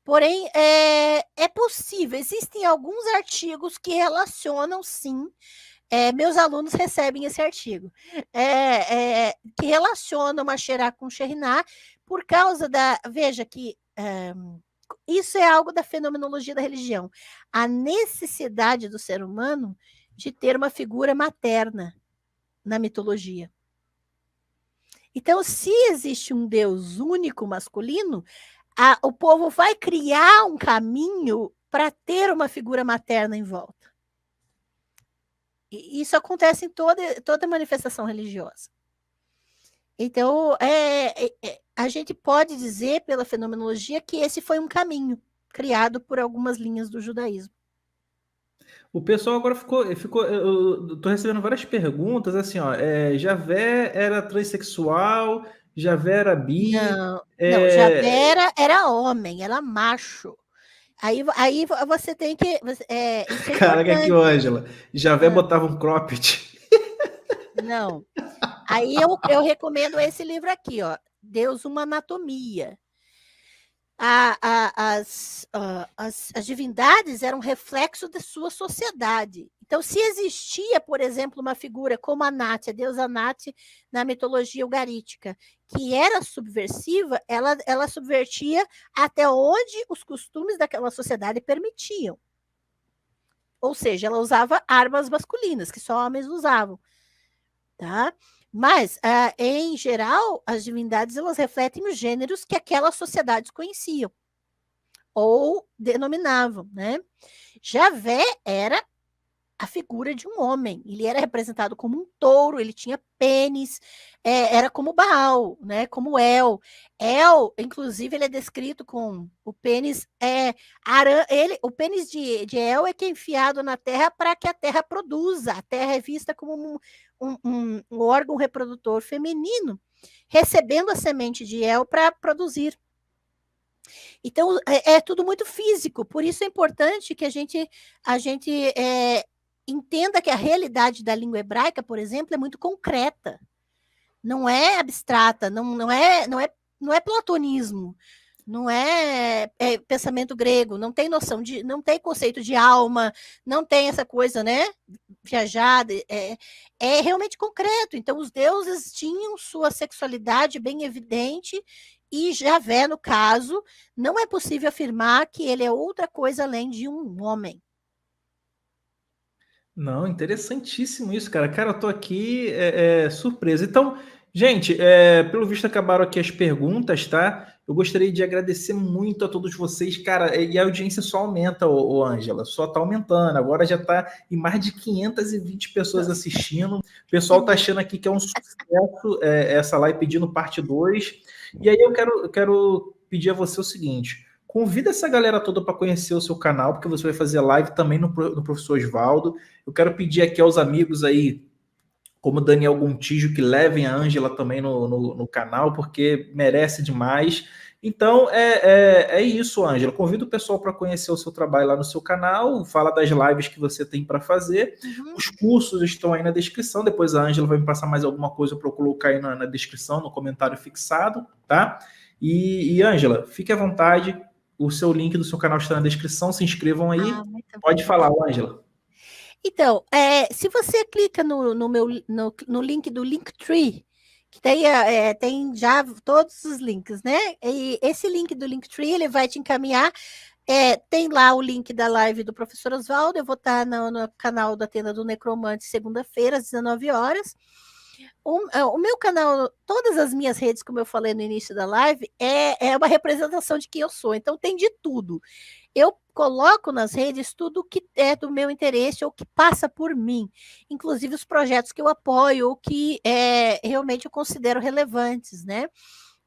[SPEAKER 1] Porém, é possível, existem alguns artigos que relacionam, sim, meus alunos recebem esse artigo, que relacionam a Xerá com Shekinah por causa veja que isso é algo da fenomenologia da religião, a necessidade do ser humano de ter uma figura materna na mitologia. Então, se existe um Deus único masculino, o povo vai criar um caminho para ter uma figura materna em volta. E isso acontece em toda manifestação religiosa. Então, a gente pode dizer, pela fenomenologia, que esse foi um caminho criado por algumas linhas do judaísmo.
[SPEAKER 2] O pessoal agora ficou eu tô recebendo várias perguntas, assim, ó, Javé era transexual, Javé era bi...
[SPEAKER 1] Não, Javé era homem, era macho. Aí você tem que... isso é
[SPEAKER 2] Caraca,
[SPEAKER 1] importante.
[SPEAKER 2] aqui, Ângela. Javé botava um cropped.
[SPEAKER 1] Não. Aí eu recomendo esse livro aqui, ó, Deus, uma anatomia. As divindades eram reflexo da sua sociedade. Então, se existia, por exemplo, uma figura como Anat, a deusa Anat, na mitologia ugarítica, que era subversiva, ela subvertia até onde os costumes daquela sociedade permitiam. Ou seja, ela usava armas masculinas, que só homens usavam. Tá? Mas, em geral, as divindades elas refletem os gêneros que aquelas sociedades conheciam. ou denominavam, né? Javé era a figura de um homem. Ele era representado como um touro, ele tinha pênis, era como Baal, né? Como El. El, inclusive, ele é descrito com o pênis. O pênis de El é que é enfiado na terra para que a terra produza. A terra é vista como um órgão reprodutor feminino, recebendo a semente de El para produzir. Então, é tudo muito físico, por isso é importante que a gente entenda que a realidade da língua hebraica, por exemplo, é muito concreta, não é abstrata, não é platonismo, não é pensamento grego, não tem noção de, não tem conceito de alma, não tem essa coisa, né, viajada, é realmente concreto. Então, os deuses tinham sua sexualidade bem evidente, e Javé, no caso, não é possível afirmar que ele é outra coisa além de um homem.
[SPEAKER 2] Não, interessantíssimo isso, cara. Cara, eu tô aqui surpreso. Então, gente, pelo visto acabaram aqui as perguntas, tá? Eu gostaria de agradecer muito a todos vocês, cara, e a audiência só aumenta, ô Ângela, só tá aumentando. Agora já tá em mais de 520 pessoas assistindo. O pessoal tá achando aqui que é um sucesso essa live pedindo parte 2. E aí eu quero pedir a você o seguinte: convida essa galera toda para conhecer o seu canal, porque você vai fazer live também no Professor Osvaldo. Eu quero pedir aqui aos amigos aí, como Daniel Gontijo, que levem a Ângela também no canal, porque merece demais. Então, é isso, Ângela. Convido o pessoal para conhecer o seu trabalho lá no seu canal, fala das lives que você tem para fazer.
[SPEAKER 1] Uhum.
[SPEAKER 2] Os cursos estão aí na descrição, depois a Ângela vai me passar mais alguma coisa para eu colocar aí na descrição, no comentário fixado, tá? E Ângela, fique à vontade, o seu link do seu canal está na descrição, se inscrevam aí. Pode falar, Ângela.
[SPEAKER 1] Então, se você clica no link do Linktree, que tem já todos os links, né? E esse link do Linktree, ele vai te encaminhar. Tem lá o link da live do Professor Osvaldo. Eu vou estar no canal da Tenda do Necromante, segunda-feira, às 19 horas. O meu canal, todas as minhas redes, como eu falei no início da live, é uma representação de quem eu sou. Então, tem de tudo. Eu coloco nas redes tudo que é do meu interesse ou que passa por mim, inclusive os projetos que eu apoio ou que realmente eu considero relevantes, né?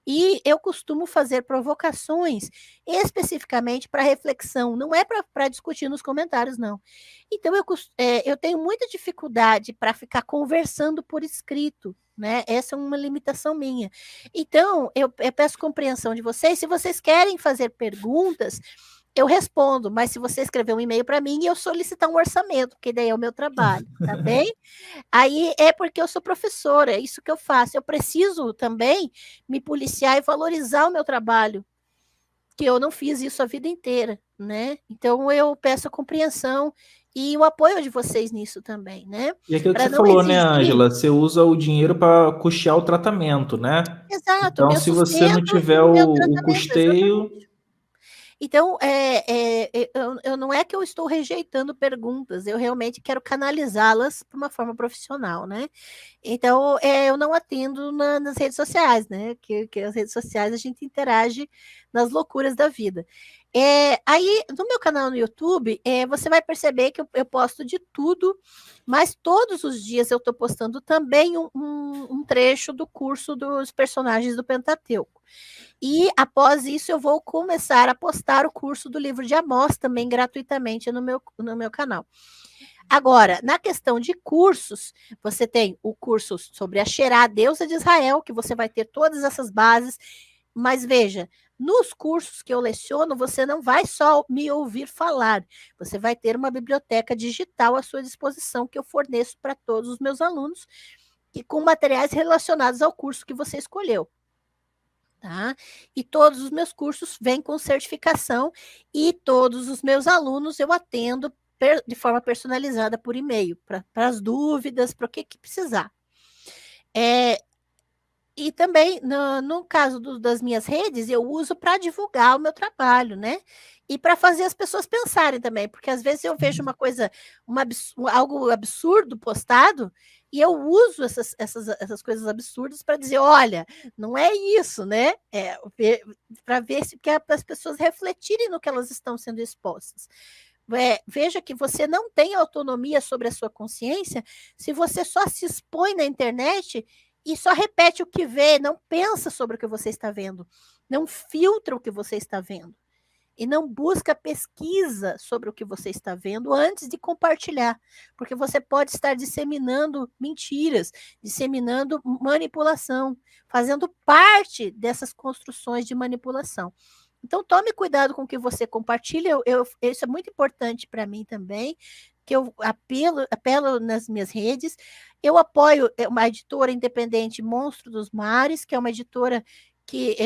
[SPEAKER 1] E eu costumo fazer provocações especificamente para reflexão, não é para discutir nos comentários, não. Então, eu tenho muita dificuldade para ficar conversando por escrito, né? Essa é uma limitação minha. Então, eu peço compreensão de vocês. Se vocês querem fazer perguntas, eu respondo, mas se você escrever um e-mail para mim, eu solicitar um orçamento, porque daí é o meu trabalho, tá bem? Aí é porque eu sou professora, é isso que eu faço. Eu preciso também me policiar e valorizar o meu trabalho, que eu não fiz isso a vida inteira, né? Então eu peço a compreensão e o apoio de vocês nisso também, né?
[SPEAKER 2] E aquilo que você falou, né, Ângela? Você usa o dinheiro para custear o tratamento, né?
[SPEAKER 1] Exato,
[SPEAKER 2] Então,
[SPEAKER 1] meu
[SPEAKER 2] se você não
[SPEAKER 1] sustento
[SPEAKER 2] tiver
[SPEAKER 1] e o meu
[SPEAKER 2] o
[SPEAKER 1] tratamento,
[SPEAKER 2] custeio.
[SPEAKER 1] exatamente. Então, eu não é que eu estou rejeitando perguntas, eu realmente quero canalizá-las para uma forma profissional, né? Então, eu não atendo nas redes sociais, né? Que as redes sociais a gente interage nas loucuras da vida. Aí, no meu canal no YouTube, você vai perceber que eu posto de tudo, mas todos os dias eu estou postando também um trecho do curso dos personagens do Pentateuco. E após isso, eu vou começar a postar o curso do livro de Amós também gratuitamente no meu canal. Agora, na questão de cursos, você tem o curso sobre a Xerá, a deusa de Israel, que você vai ter todas essas bases, mas veja, nos cursos que eu leciono, você não vai só me ouvir falar, você vai ter uma biblioteca digital à sua disposição que eu forneço para todos os meus alunos, e com materiais relacionados ao curso que você escolheu. Tá? E todos os meus cursos vêm com certificação e todos os meus alunos eu atendo de forma personalizada por e-mail, para as dúvidas, para o que precisar. E também, no caso das minhas redes, eu uso para divulgar o meu trabalho, né? E para fazer as pessoas pensarem também, porque às vezes eu vejo uma coisa, algo absurdo postado, E eu uso essas coisas absurdas para dizer, olha, não é isso, né? Para ver se para as pessoas refletirem no que elas estão sendo expostas. Veja que você não tem autonomia sobre a sua consciência se você só se expõe na internet e só repete o que vê, não pensa sobre o que você está vendo, não filtra o que você está vendo e não busca pesquisa sobre o que você está vendo antes de compartilhar, porque você pode estar disseminando mentiras, disseminando manipulação, fazendo parte dessas construções de manipulação. Então, tome cuidado com o que você compartilha. Isso é muito importante para mim também, que eu apelo nas minhas redes. Eu apoio uma editora independente, Monstro dos Mares, que é uma editora que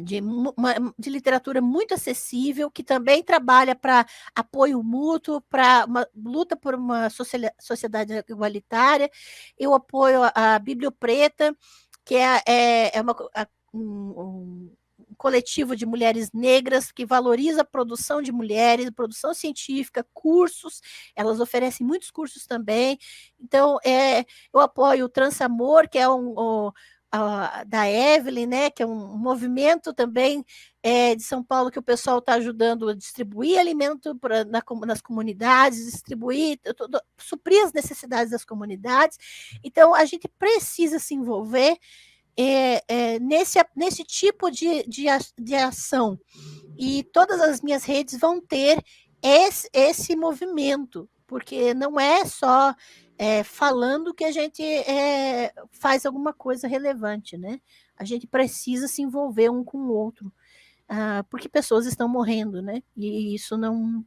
[SPEAKER 1] de literatura muito acessível, que também trabalha para apoio mútuo, para uma luta por uma sociedade igualitária. Eu apoio a Bíblia Preta, que é um coletivo de mulheres negras que valoriza a produção de mulheres, produção científica, cursos, elas oferecem muitos cursos também. Então, eu apoio o Transamor, que é da Evelyn, né, que é um movimento também de São Paulo que o pessoal está ajudando a distribuir alimento nas comunidades, suprir as necessidades das comunidades. Então, a gente precisa se envolver nesse tipo de ação. E todas as minhas redes vão ter esse movimento, porque não é só falando que a gente faz alguma coisa relevante, né? A gente precisa se envolver um com o outro, porque pessoas estão morrendo, né? E isso não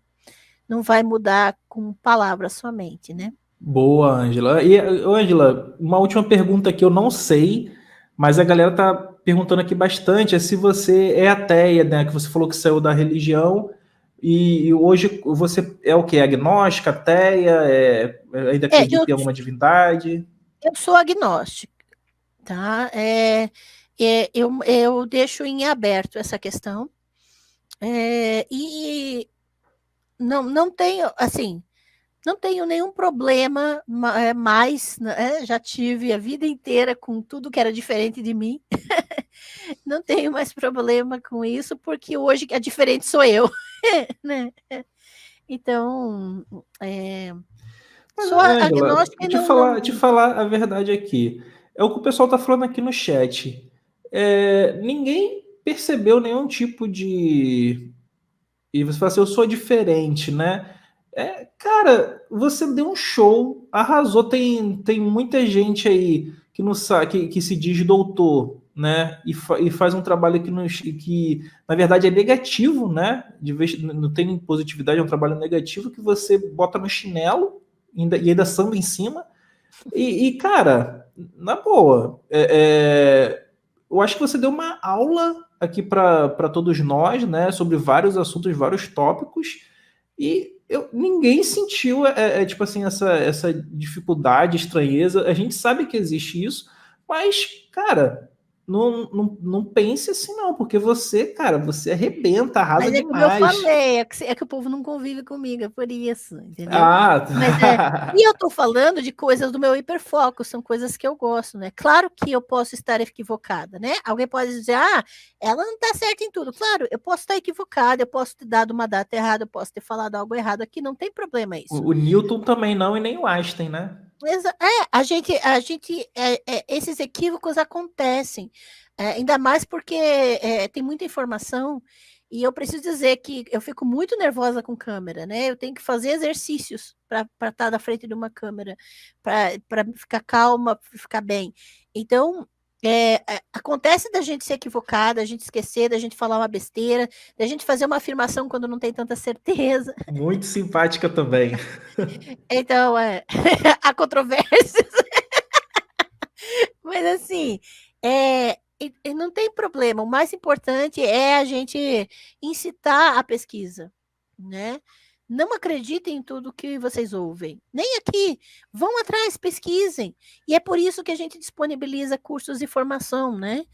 [SPEAKER 1] vai mudar com palavras somente, né?
[SPEAKER 2] Boa, Ângela. E, Ângela, uma última pergunta que eu não sei, mas a galera tá perguntando aqui bastante, é se você é ateia, né? Que você falou que saiu da religião, e hoje você é o quê? Agnóstica, ateia, ainda acredita em alguma divindade?
[SPEAKER 1] Eu sou agnóstica, tá? Eu deixo em aberto essa questão. E não tenho, assim, não tenho nenhum problema mais, né? Já tive a vida inteira com tudo que era diferente de mim. Não tenho mais problema com isso, porque hoje a diferente sou eu, né? Então, sou
[SPEAKER 2] Ângela,
[SPEAKER 1] agnóstica e não...
[SPEAKER 2] te falar a verdade aqui. É o que o pessoal está falando aqui no chat. Ninguém percebeu nenhum tipo de. E você fala assim, eu sou diferente, né? Cara, você deu um show, arrasou. Tem muita gente aí que não sabe, que se diz doutor, né? E faz um trabalho que, na verdade, é negativo, né? De vez não tem positividade, é um trabalho negativo que você bota no chinelo e ainda samba em cima. Cara, na boa, eu acho que você deu uma aula aqui para todos nós, né? Sobre vários assuntos, vários tópicos. E ninguém sentiu, tipo assim, essa dificuldade, estranheza. A gente sabe que existe isso, mas, cara, não pense assim, não, porque você, cara, você arrebenta, arrasa
[SPEAKER 1] Mas como eu
[SPEAKER 2] demais.
[SPEAKER 1] falei, que o povo não convive comigo, é por isso, entendeu?
[SPEAKER 2] Ah,
[SPEAKER 1] Mas e eu estou falando de coisas do meu hiperfoco, são coisas que eu gosto, né? Claro que eu posso estar equivocada, né? Alguém pode dizer, ela não está certa em tudo. Claro, eu posso estar equivocada, eu posso ter dado uma data errada, eu posso ter falado algo errado aqui, não tem problema isso.
[SPEAKER 2] O Newton também não, e nem o Einstein, né?
[SPEAKER 1] Esses equívocos acontecem, ainda mais porque tem muita informação. E eu preciso dizer que eu fico muito nervosa com câmera, né? Eu tenho que fazer exercícios para estar na frente de uma câmera, para ficar calma, ficar bem. Então, acontece da gente ser equivocada, da gente esquecer, da gente falar uma besteira, da gente fazer uma afirmação quando não tem tanta certeza.
[SPEAKER 2] Muito simpática também.
[SPEAKER 1] Então, há controvérsias. Mas assim, e não tem problema. O mais importante é a gente incitar a pesquisa, né? Não acreditem em tudo que vocês ouvem. Nem aqui. Vão atrás, pesquisem. E é por isso que a gente disponibiliza cursos de formação, né?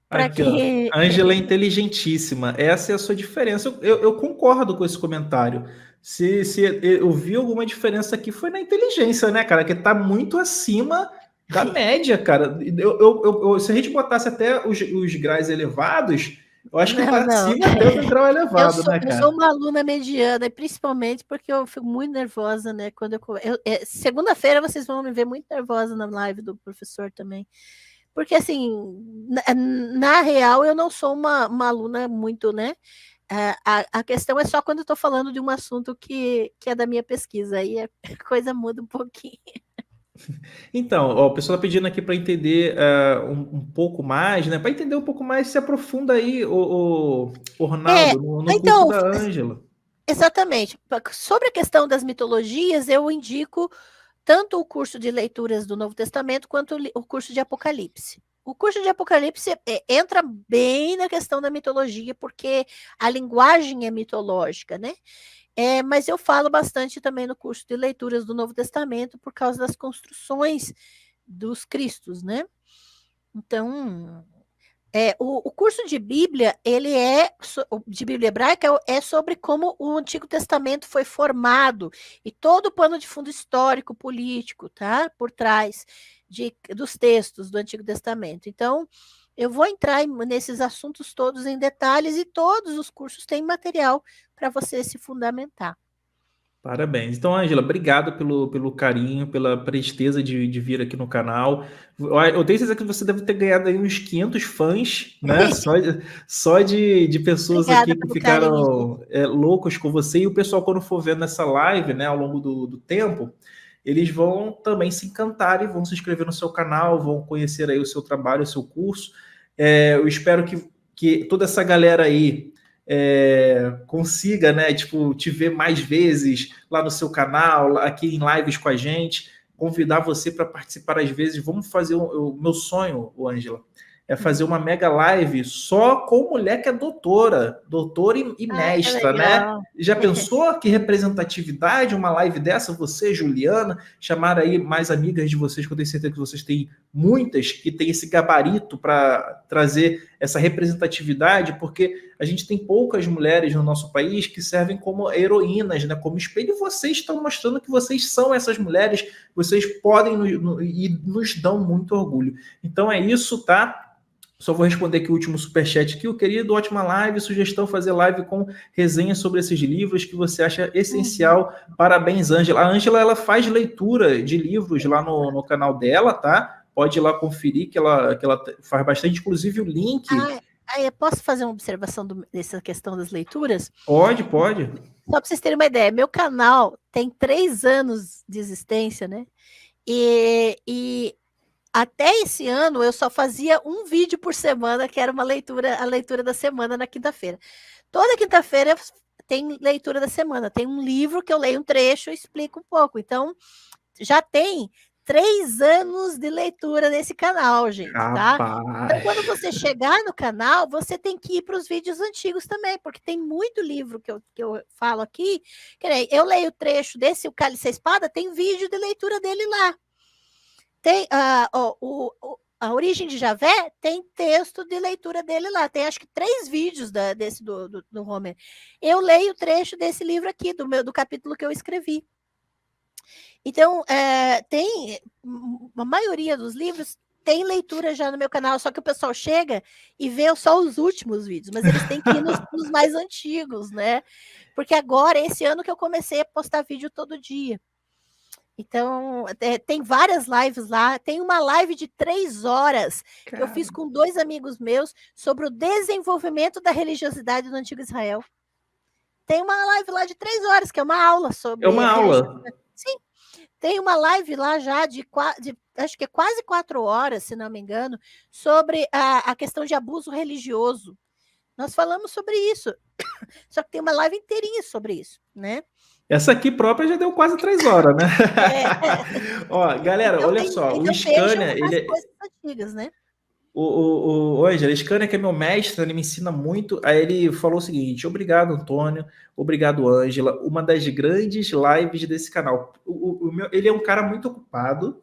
[SPEAKER 1] Para
[SPEAKER 2] Aqui, ó.
[SPEAKER 1] que...
[SPEAKER 2] Ângela é inteligentíssima. Essa é a sua diferença. Eu concordo com esse comentário. se eu vi alguma diferença aqui foi na inteligência, né, cara? Que tá muito acima da média, cara. Se a gente botasse até os graus elevados, eu acho que
[SPEAKER 1] Não,
[SPEAKER 2] tá
[SPEAKER 1] não.
[SPEAKER 2] acima até do grau elevado, né,
[SPEAKER 1] Eu sou
[SPEAKER 2] cara?
[SPEAKER 1] uma aluna mediana, e principalmente porque eu fico muito nervosa, né? Quando segunda-feira vocês vão me ver muito nervosa na live do professor também. Porque, assim, na real, eu não sou uma aluna muito, né? A questão é só quando eu estou falando de um assunto que é da minha pesquisa, aí a coisa muda um pouquinho.
[SPEAKER 2] Então, ó, o pessoal tá pedindo aqui para entender um pouco mais, né? Para entender um pouco mais, se aprofunda aí, o
[SPEAKER 1] É,
[SPEAKER 2] Ronaldo, no curso
[SPEAKER 1] então,
[SPEAKER 2] da Ângela.
[SPEAKER 1] exatamente. Sobre a questão das mitologias, eu indico tanto o curso de leituras do Novo Testamento quanto o curso de Apocalipse. O curso de Apocalipse entra bem na questão da mitologia, porque a linguagem é mitológica, né? Mas eu falo bastante também no curso de leituras do Novo Testamento por causa das construções dos Cristos, né? Então, o curso de Bíblia, de Bíblia hebraica, é sobre como o Antigo Testamento foi formado e todo o pano de fundo histórico, político, tá? Por trás dos textos do Antigo Testamento. Então, eu vou entrar nesses assuntos todos em detalhes e todos os cursos têm material para você se fundamentar.
[SPEAKER 2] Parabéns. Então, Ângela, obrigado pelo carinho, pela presteza de vir aqui no canal. Eu tenho certeza que você deve ter ganhado aí uns 500 fãs, né? Só de pessoas aqui
[SPEAKER 1] Obrigada
[SPEAKER 2] que
[SPEAKER 1] pelo carinho, gente.
[SPEAKER 2] ficaram loucos com você. E o pessoal, quando for vendo essa live, né, ao longo do tempo, eles vão também se encantar e vão se inscrever no seu canal, vão conhecer aí o seu trabalho, o seu curso. Eu espero que toda essa galera aí consiga, né, tipo, te ver mais vezes lá no seu canal, aqui em lives com a gente, convidar você para participar às vezes. Vamos fazer o meu sonho, Ângela, é fazer uma mega live só com mulher que é doutora e
[SPEAKER 1] Ah, que
[SPEAKER 2] mestra, né?
[SPEAKER 1] legal.
[SPEAKER 2] Já pensou que representatividade uma live dessa? Você, Juliana, chamar aí mais amigas de vocês, que eu tenho certeza que vocês têm muitas que têm esse gabarito para trazer essa representatividade, porque a gente tem poucas mulheres no nosso país que servem como heroínas, né, como espelho, e vocês estão mostrando que vocês são essas mulheres, vocês podem e nos dão muito orgulho. Então é isso, tá? Só vou responder aqui o último superchat aqui. O querido, ótima live, sugestão fazer live com resenha sobre esses livros que você acha essencial. Parabéns, Ângela. A Ângela, ela faz leitura de livros lá no canal dela, tá? Pode ir lá conferir que ela faz bastante, inclusive o link.
[SPEAKER 1] Eu posso fazer uma observação dessa questão das leituras?
[SPEAKER 2] Pode.
[SPEAKER 1] Só para vocês terem uma ideia, meu canal tem 3 anos de existência, né? E até esse ano eu só fazia um vídeo por semana, que era a leitura da semana na quinta-feira. Toda quinta-feira tem leitura da semana, tem um livro que eu leio um trecho e explico um pouco. Então, já tem 3 anos de leitura nesse canal, gente, tá? Então, quando você chegar no canal, você tem que ir para os vídeos antigos também, porque tem muito livro que eu falo aqui. Eu leio o trecho desse, O Cálice e a Espada, tem vídeo de leitura dele lá. Tem a Origem de Javé, tem texto de leitura dele lá. Tem acho que 3 vídeos desse do Homer. Eu leio o trecho desse livro aqui, do capítulo que eu escrevi. Então, tem a maioria dos livros tem leitura já no meu canal, só que o pessoal chega e vê só os últimos vídeos, mas eles têm que ir nos mais antigos, né? Porque agora, esse ano que eu comecei a postar vídeo todo dia. Então, tem várias lives lá. Tem uma live de 3 horas que eu fiz com 2 amigos meus sobre o desenvolvimento da religiosidade do Antigo Israel. Tem uma live lá de 3 horas, que é uma aula sobre...
[SPEAKER 2] É uma aula.
[SPEAKER 1] Sim. Tem uma live lá já de acho que é quase 4 horas, se não me engano, sobre a questão de abuso religioso. Nós falamos sobre isso. Só que tem uma live inteirinha sobre isso, né?
[SPEAKER 2] Essa aqui própria já deu quase 3 horas, né? Ó, galera,
[SPEAKER 1] então,
[SPEAKER 2] olha só, o
[SPEAKER 1] então
[SPEAKER 2] Scania,
[SPEAKER 1] vejam as coisas antigas, né?
[SPEAKER 2] O Ângela, Scania, que é meu mestre, ele me ensina muito. Aí ele falou o seguinte: obrigado, Antônio, obrigado, Ângela. Uma das grandes lives desse canal. Ele é um cara muito ocupado,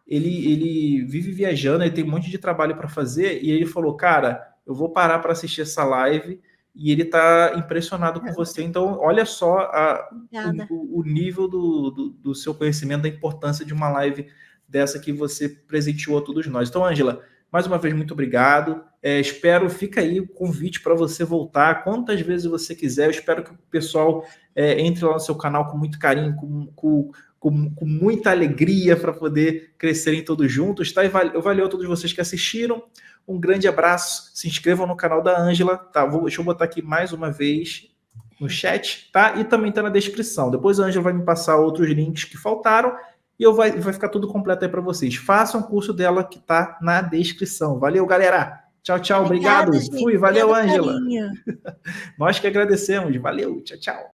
[SPEAKER 2] ele vive viajando, ele tem um monte de trabalho para fazer. E ele falou: cara, eu vou parar para assistir essa live e ele está impressionado com você. Então, olha só
[SPEAKER 1] Obrigada.
[SPEAKER 2] o nível do seu conhecimento, da importância de uma live dessa que você presenteou a todos nós. Então, Ângela, mais uma vez, muito obrigado. Espero, fica aí o convite para você voltar quantas vezes você quiser. Eu espero que o pessoal entre lá no seu canal com muito carinho, com muita alegria para poder crescerem todos juntos, tá? E valeu a todos vocês que assistiram. Um grande abraço. Se inscrevam no canal da Ângela, tá? Deixa eu botar aqui mais uma vez no chat, tá? E também tá na descrição. Depois a Ângela vai me passar outros links que faltaram e vai ficar tudo completo aí para vocês. Façam o curso dela que tá na descrição. Valeu, galera. Tchau, tchau.
[SPEAKER 1] Obrigada,
[SPEAKER 2] Obrigado.
[SPEAKER 1] gente.
[SPEAKER 2] Fui. Valeu,
[SPEAKER 1] Obrigada,
[SPEAKER 2] Ângela.
[SPEAKER 1] carinho.
[SPEAKER 2] Nós que agradecemos. Valeu. Tchau, tchau.